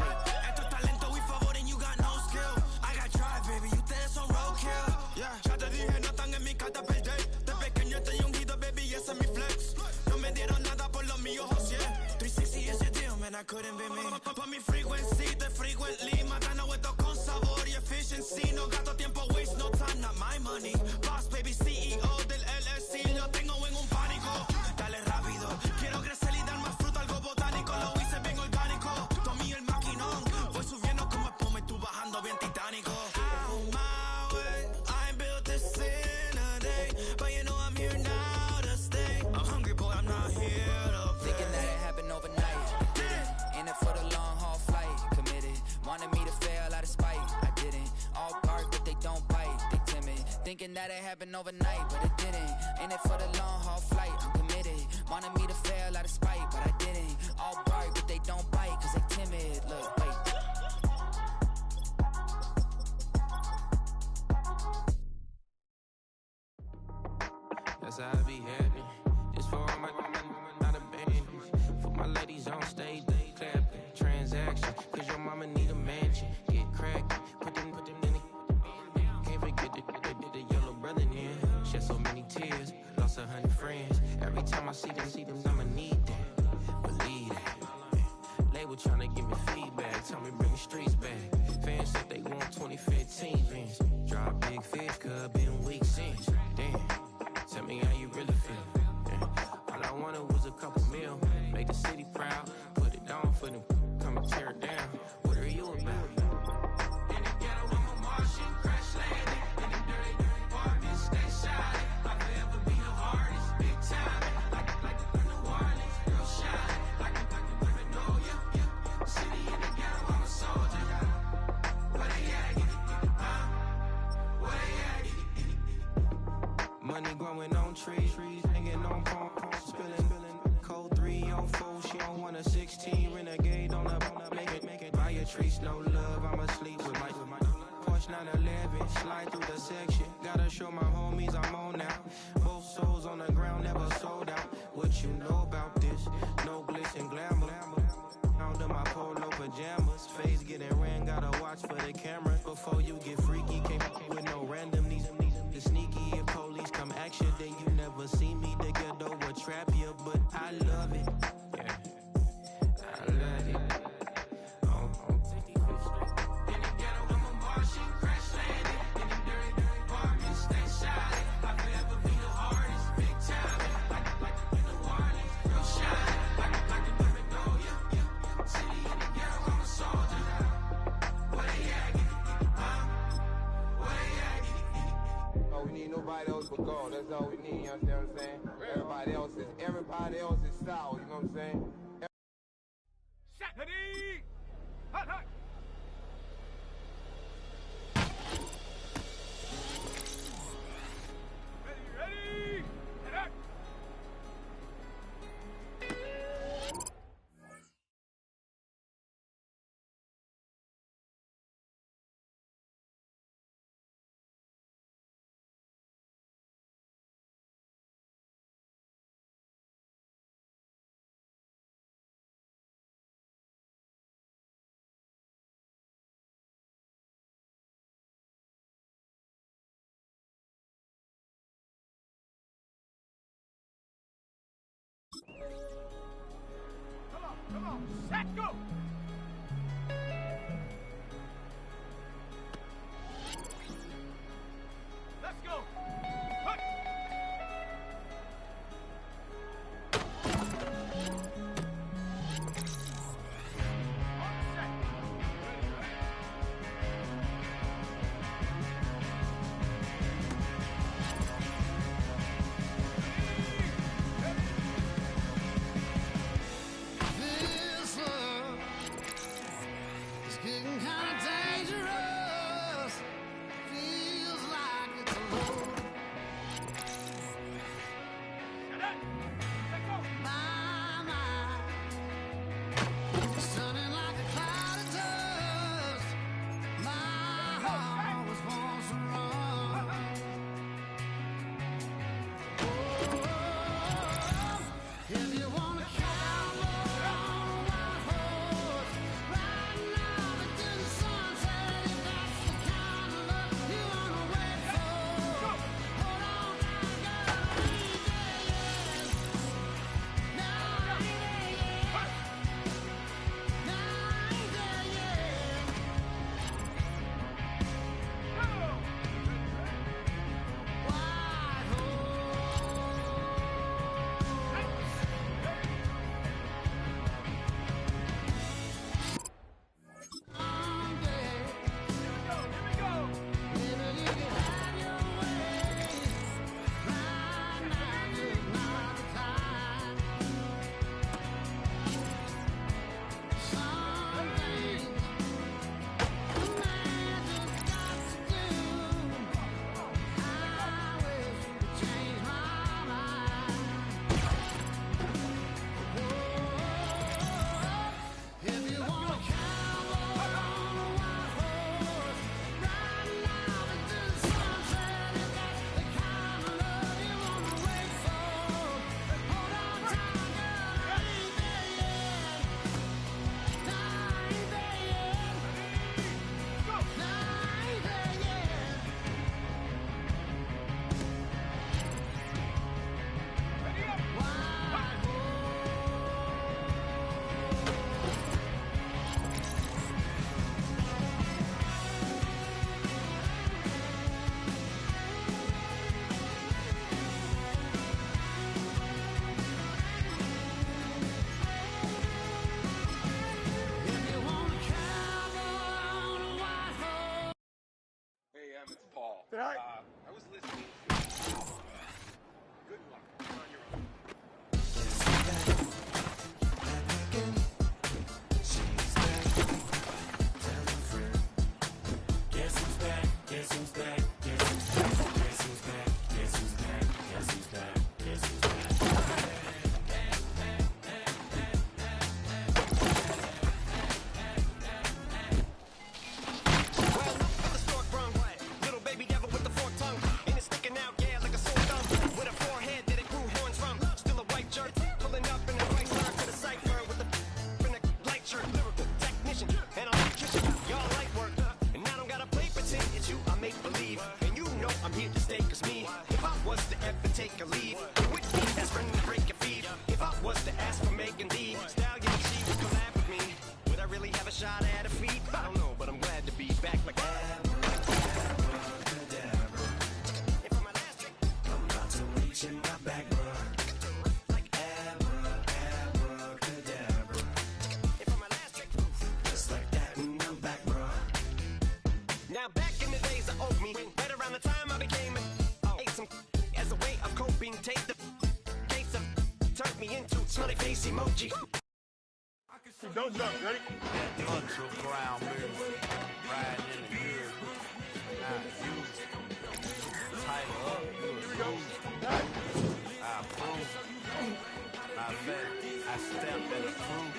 Esto es talento y favor and you got no skill. I got drive, baby, ustedes son roadkill. Yeah, ya te dije, no están en mi carta perder. De pequeño estoy ungido, baby, ese es mi flex. No me dieron nada por los míos, José. 360 is your deal, man, I couldn't be me. Pa' mi frequency, te frequently. Matando esto con sabor y efficiency. No gasto tiempo, waste no time, not my money. Boss, baby, CEO del LLC. Lo tengo en un pánico. Dale rápido, quiero crecer y dar más fruto, algo botánico. Lo hice bien orgánico. Tomé el maquinón. Voy subiendo como espuma y tú bajando bien titánico. Out my way, I ain't built this in a day. But you know I'm here now to stay. I'm hungry, boy, I'm not here to play. thinking that it happened overnight, it didn't. In it for the long haul flight, committed. Wanted me to fail out of spite, I didn't. All bark, but they don't bite, they timid. Thinking that it happened overnight, but it didn't. In it for the long haul flight, I'm committed. Wanted me to fail out of spite, but I didn't. All bark, but they don't bite, cause they timid. Look, wait. That's how I be happening. Just for all my not abandoned. For my ladies on stage, they clapping. Transaction, cause your mama need a mansion. Get cracked, put them in the. Can't forget that they did the yellow brother in. Shed so many tears, lost 100 friends. Every time I see them, I'ma need that. Believe that. Label tryna give me feedback, tell me bring the streets back. Fans said they want 2015 Vince. Drop big fish, cuz been weak since. Damn. Tell me how you really feel. Yeah. All I wanted was a couple mil. Make the city proud. Put it down for them. Come and tear it down. What are you about? In the ghetto, I'm a Martian. Crash landing. In the dirty apartments. Stay shining. I'll forever be the hardest. Big time. Like New Orleans. Real shine. Like Magnolia. City in the ghetto, I'm a soldier. Where they at? Where they at? Money growing on trees, hanging on palm, spilling, code 3 on 4. She don't want a 16 renegade on up, make it. Buy a tree, no love. I'ma sleep with my Porsche 911, slide through the section. Gotta show my homies I'm on now. Both souls on the ground, never sold out. What you know about this? No glitz and glamour. Under my polo pajamas, face getting ran. Gotta watch for the cameras before you get freaky. Can't with no random these sneaky. If police come action, then you never see me. The ghetto will trap you, but I love it. Yeah, I love it. In the ghetto, I'm a Martian, crash landing. In the dirty apartments, stay shining. I'll forever be the hardest, big time. Like New Orleans, real shine. Like the Magnolia. City in the ghetto, I'm a soldier. Where they at? Where they at? Oh, we need nobody else but God. That's all we need, you understand what I'm saying? Everybody else is sour, you know what I'm saying? Ready? Hot, hot. Ready? Get up. Come on, set, go! a lead. With me, that's friend to break your feet. If I was to ask for Megan Thee Stallion, she would collab with me. Would I really have a shot at a feat? I don't know, but I'm glad to be back like abracadabra. And for my last trick, I'm about to reach in my back, bro. Like abracadabra. And for my last trick, just like that, and I'm back, bro. Now back in the days of old me, right around the time I became ate some as a way of coping. Take the case of turned me into smiley face emoji. Don't jump, ready? Until ground moves, riding in the years. Now you tighten up, you lose. I approve. I bet I step in the proof.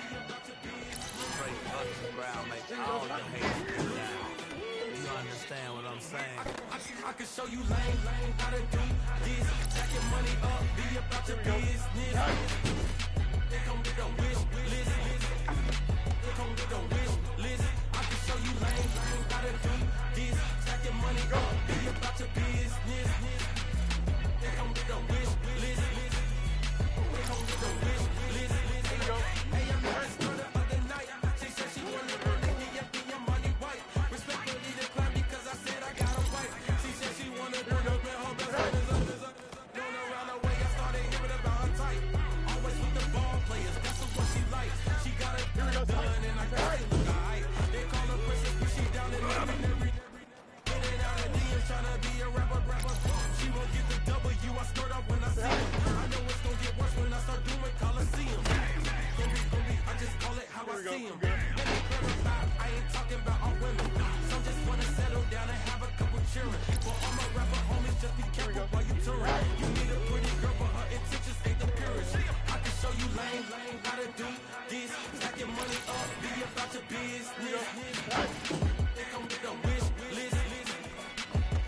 Straight up to ground, make all the haters go down. You understand what I'm saying? I can show you lame, how to do this. Stack your money up, be about your business. They come with a wish list. They come with a wish list. I can show you lame, how to do this. Stack your money up, be about your business. They come with a wish list. They come with a wish list. Hey, I'm first girl the other night. She said she wanted to get your money white. Respectfully declined because I said I got a wife. She said she wanted to get her best friend is up. Going around the way, I started hearing about her type. Always with the ball players, that's what she likes. She got it done and I got it look alright. They call her princess, but she down in every. In and out of DMs trying to be a rapper. She won't get the W, I skirt up when I see her. I know it's gonna get worse when I start doing Coliseum. Gonna be, I just call it how I see him. Let me clarify, I ain't talking about all women. Some just wanna settle down and have a couple cheering. For all my rapper homies, just be careful while you touring. You need a pretty girl, but her intentions ain't the purest. I can show you lame, how to do this. Stack your money up, be about your business. They come with a wish list.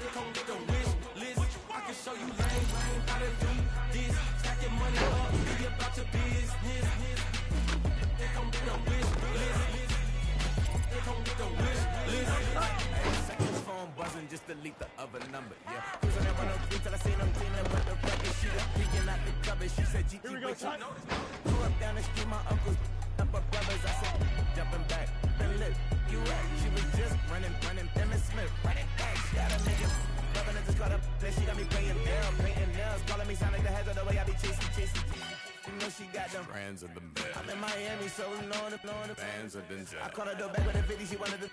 They come with a wish list. I can show you lame, how to do this. Stack your money up, be about your business. They come with a wish list. They come with a wish list. Hey, second phone buzzing, just delete the other number, yeah. Cruising around the street till I seen them cleaning with the record. She was peeking out the cupboard, she said, GT, wait, you know. Grew up down the street, my uncles, up her brothers. I said, jumping back, then look, you at. She was just running, Emmett Smith, running back. She had a nigga, loving it, just caught up. Then she got me playing down, painting nails, calling me sound like the heads of the way I be chasing. You know she got them Brands of the bed. I'm in Miami, so we know the Bands of the I called her door back with a 50, she wanted the.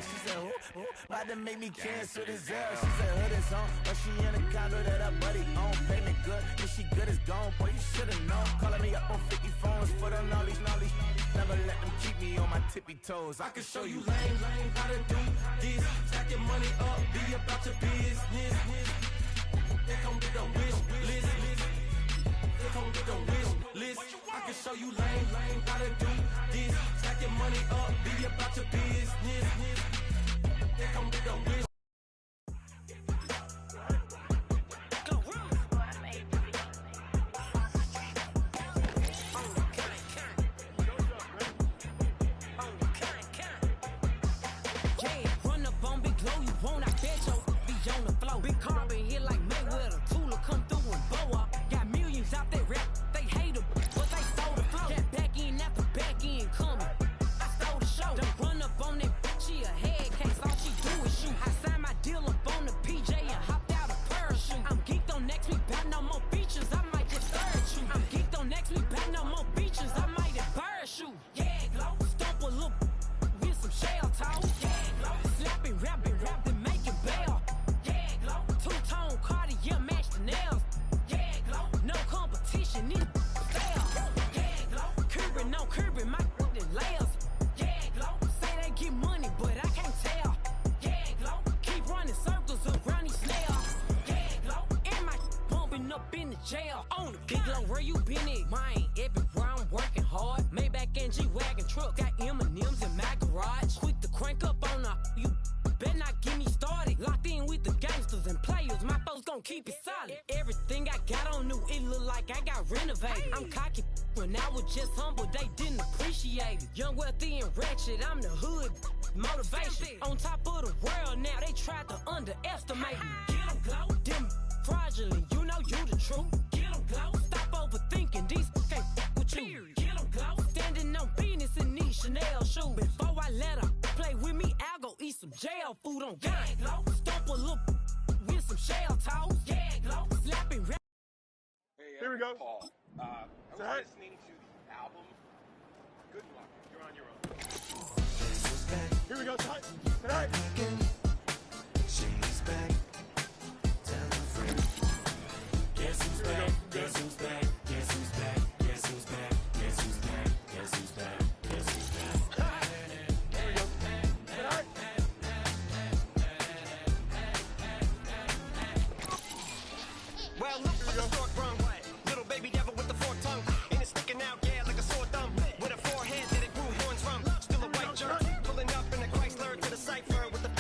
She said, who? About to make me cancel this L. She said, hood is on, but she in a condo that her buddy own. Payment good, if she good is gone, boy, you should've known. Calling me up on 50 phones for the knowledge. Never let them keep me on my tippy toes. I can show you lame, how to do this. Stack your money up, be about your business. They come with a wish list. They come with a wish list. I can show you lame, how to do this. Stack your money up, be about your business. They come with a wish. Jail on the big low, where you been at? Mine, everywhere I'm working hard. Maybach and G-Wagon truck, got M&M's in my garage. Quick to crank up on her, you better not get me started. Locked in with the gangsters and players, my folks gon' keep it solid. Everything I got on new, it look like I got renovated. I'm cocky when I was just humble, they didn't appreciate it. Young, wealthy, and ratchet, I'm the hood motivation. On top of the world now, they tried to underestimate me. Get 'em, glow. Them fraudulent, you know true. Get 'em close. Stop overthinking. These can't fuck with you. Get 'em close. Standing on business in these Chanel shoes. Before I let her play with me, I'll go eat some jail food on gang. Stomp a little with some shell toes. Gag low. Slapping rap. Here we go. Paul, I was listening to the album. Good luck. You're on your own. Here we go, tight. Tonight. She's back. Tell a friend. Guess who's back? Guess who's back? Guess who's back? Guess who's back? Guess who's back? Guess who's back? Guess who's back? Here we go. Tonight. Well, look for the stork brung. Little baby devil with the forked tongue. And it's sticking out, yeah, like a sore thumb. With a forehead that it grew horns from. Still a white jerk. Pulling up in a Chrysler to the cipher with the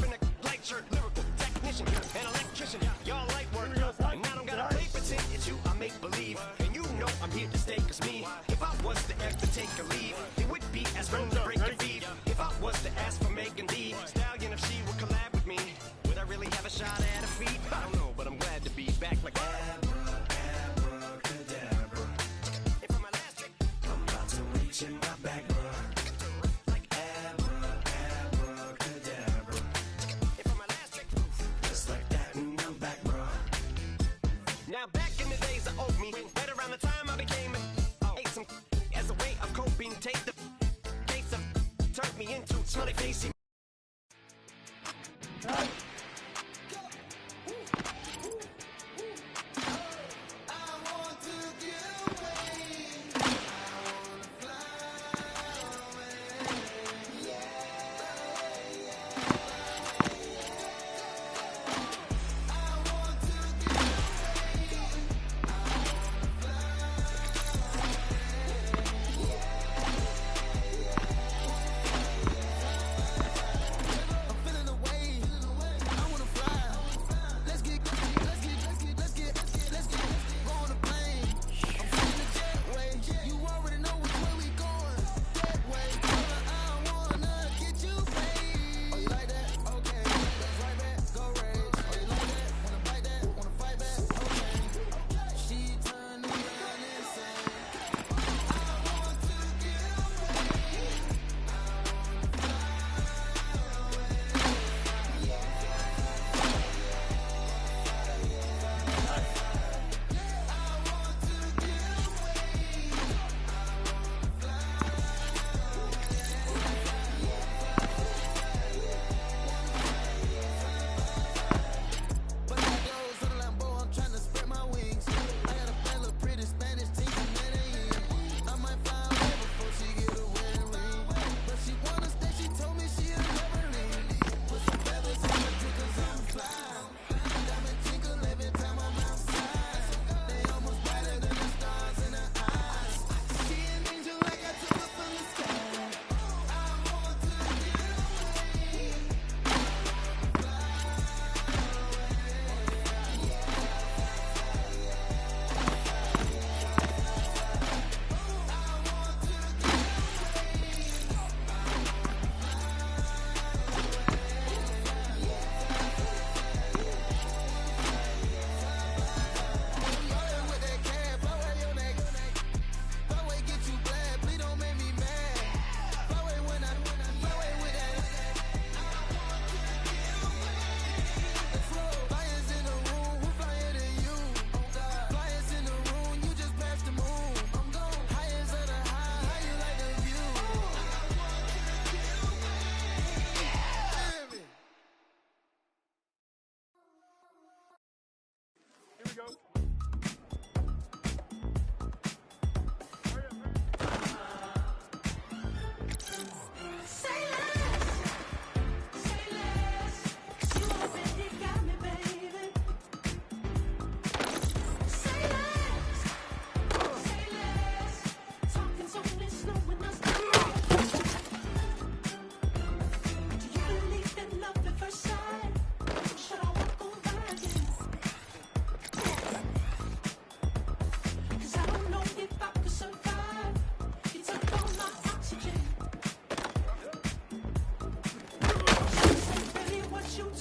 in a light shirt. Lyrical technician, an electrician. Y'all light work. And I don't gotta play pretend. It's you, I make believe. And you know I'm here to stay, cause me, if I was to have to take a leave, it would be as wrong to break your feet. If I was to ask for Megan Thee Stallion, if she would collab with me, would I really have a shot at her feet? I don't know, but I'm glad to be back like Abracadabra. And for my last trick, I'm about to reach in my back, bro. Like abracadabra. and for my last trick, Just like that, and I'm back, bro. now back in the days of old me, right around the time I became ate some as a way of coping. Take the case of turned me into smelly facey.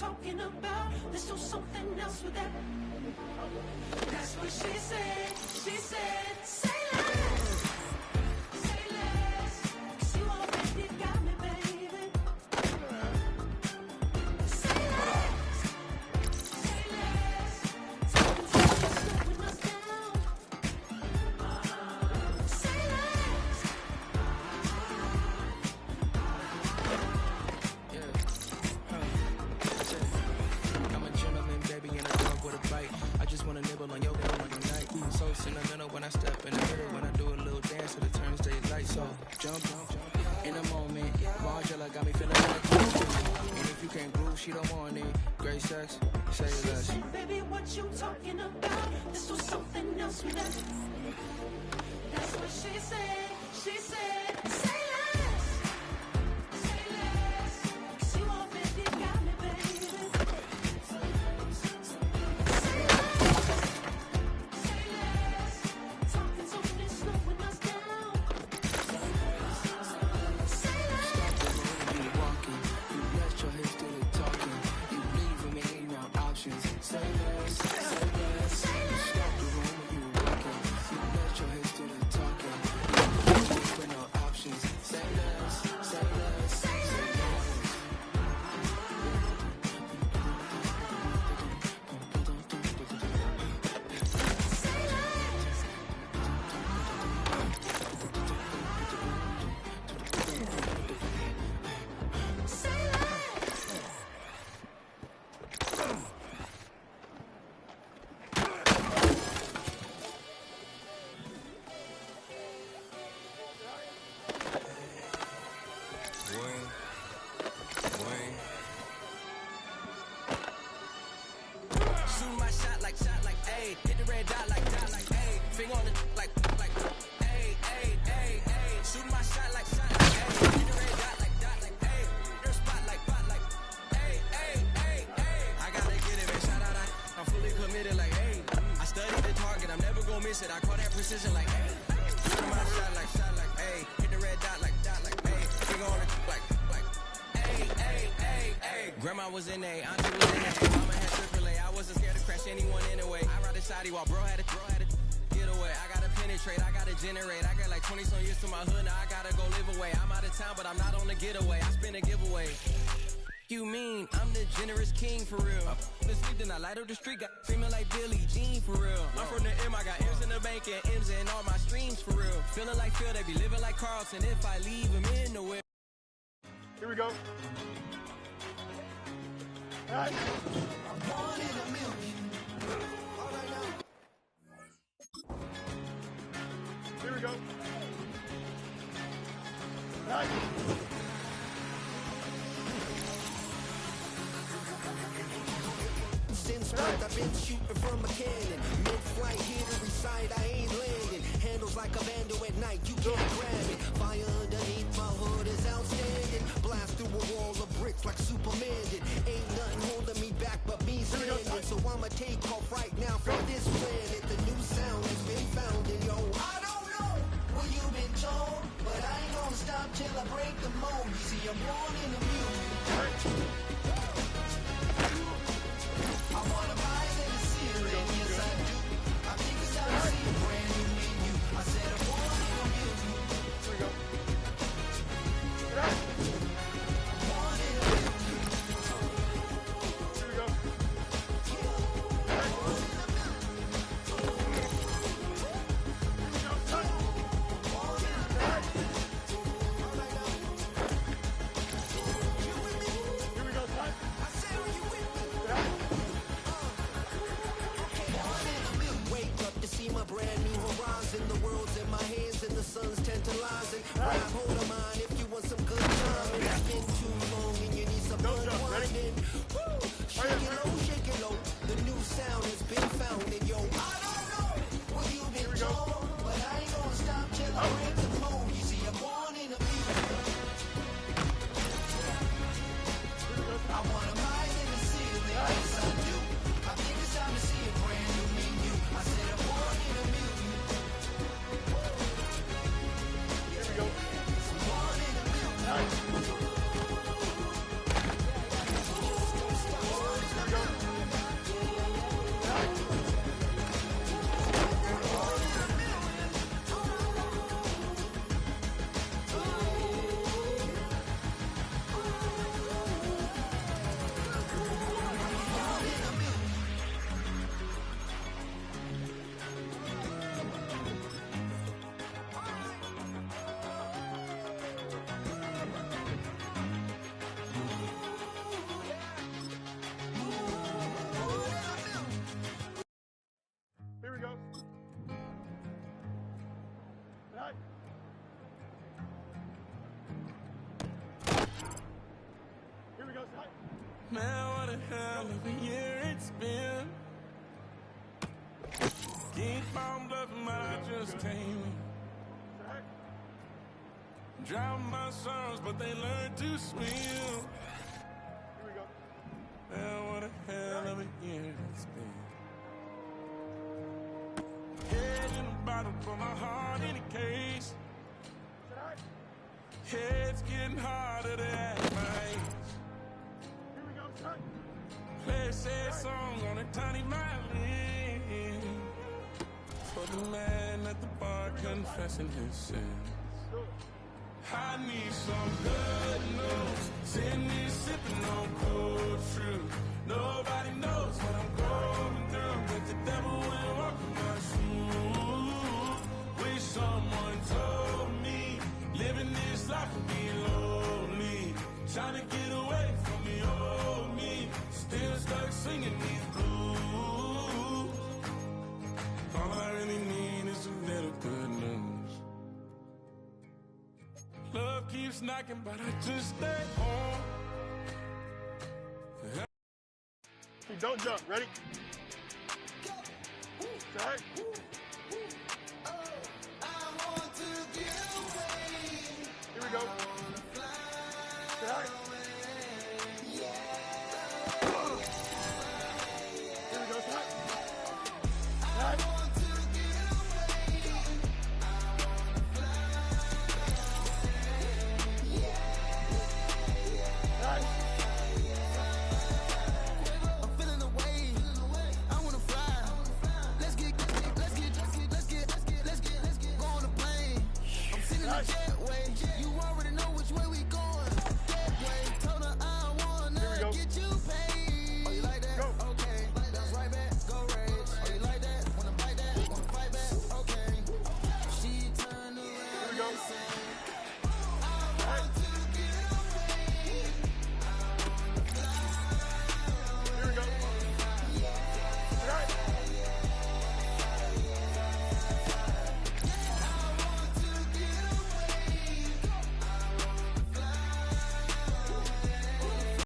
talking about. Let's do something else with that. That's what she just wanna nibble on your night. So sentimental when I step in the middle, when I do a little dance to the turns daylight. So jump in a moment. Margella got me feeling like you. And if you can't groove, she don't want it. Great sex, say less. Baby, what you talking about? This was something else with that. That's what she said. She said, say less. Say less. 'Cause you already got me, baby. Say less. Say less. Talking so fast, slowing us down. Say less. Say less. You walking, you let your hips do the talking. You leaving me no options. Say less, say less. You stop the room when you walking. You let your hips do the talking. You leave me with no options. Say less, say less, say less. Shoot my shot like, ayy. Hit the red dot like, ayy. Finger on the like, ayy, ayy, ayy, ayy. Shoot my shot like, ayy. Hit the red dot like, ayy. Your spot like, ayy, ayy, ayy, ayy. I gotta get it, man. Shout out, I'm fully committed like, ayy. I studied the target, I'm never gonna miss it. I call that precision like, ayy. Shoot my shot like, ayy. Hit the red dot like, ayy. Finger on the like, ayy, ayy, ayy, ayy. Grandma was in A, auntie was in A. Mama had AAA. I wasn't scared to crash anyone anyway. I ride a shotty while bro had to get away. I gotta penetrate, I gotta generate. I got like 20 some years to my hood, now I gotta go live away. I'm out of town, but I'm not on the getaway. I spin a giveaway. You mean I'm the generous king for real? Been sleep, then I light up the street, got feeling like Billie Jean for real. I'm from the M, I got M's in the bank and M's in all my streams for real. Feeling like Phil, they be living like Carlton. If I leave him in the whip. Here we go. All right. Here we go. All right. Since birth, I've been shooting from a cannon. Mid-flight, here to recite, I ain't landing. Handles like a vandal at night, you can't grab it. Fire underneath my hood is outstanding. Blast through a wall of bricks like Superman did. Ain't nothing holding me back but me standing. So I'ma take off right now from this planet. The new sound has been found in yo. I don't know what you've been told, but I ain't gonna stop till I break the mold. You see, I'm born in the music. I wanna rise in the ceiling, yes I do. I think it's time to see a brand new menu. I said I'm born in the music. Here we go. Born in the music. Here we go. Here we go, time. Wake up to see my brand new horizon. The world's in my hands and the sun's tantalizing. Grab hold of mine if you want some good time. It's been too long and you need some unwinding. Woo! Shake it low. The new sound has been found and yo, I don't know what you've been told, but I ain't gonna stop till I break the mold. You see, I'm born in the music. I wanna rise in the ceiling, yes I do. I think it's time to see a brand new menu. I said I'm born in the music. Here we go. I'm born in the music. All right. Here we go. Man, what a hell of a year it's been. Keep on bluffing, but I just came in. Drown my sorrows, but they learn to swim. Here we go. Man, what a hell of a year it's been. Head in a bottle for my heart in a case. Head's getting harder to act my age. Here we go, son. Play a sad song on a tiny violin. For the man at the bar confessing his sins. I need some good news. Sitting here sipping on cold truth. Nobody knows what I'm going through, but the devil will walk in my shoes. Wish someone told me living this life would be lonely. Trying to get away from the old me. Still stuck singing these blues. All I really need is a little good news. Love keeps knocking, but I just stay home. Hey, don't jump. Ready? Go. Sorry.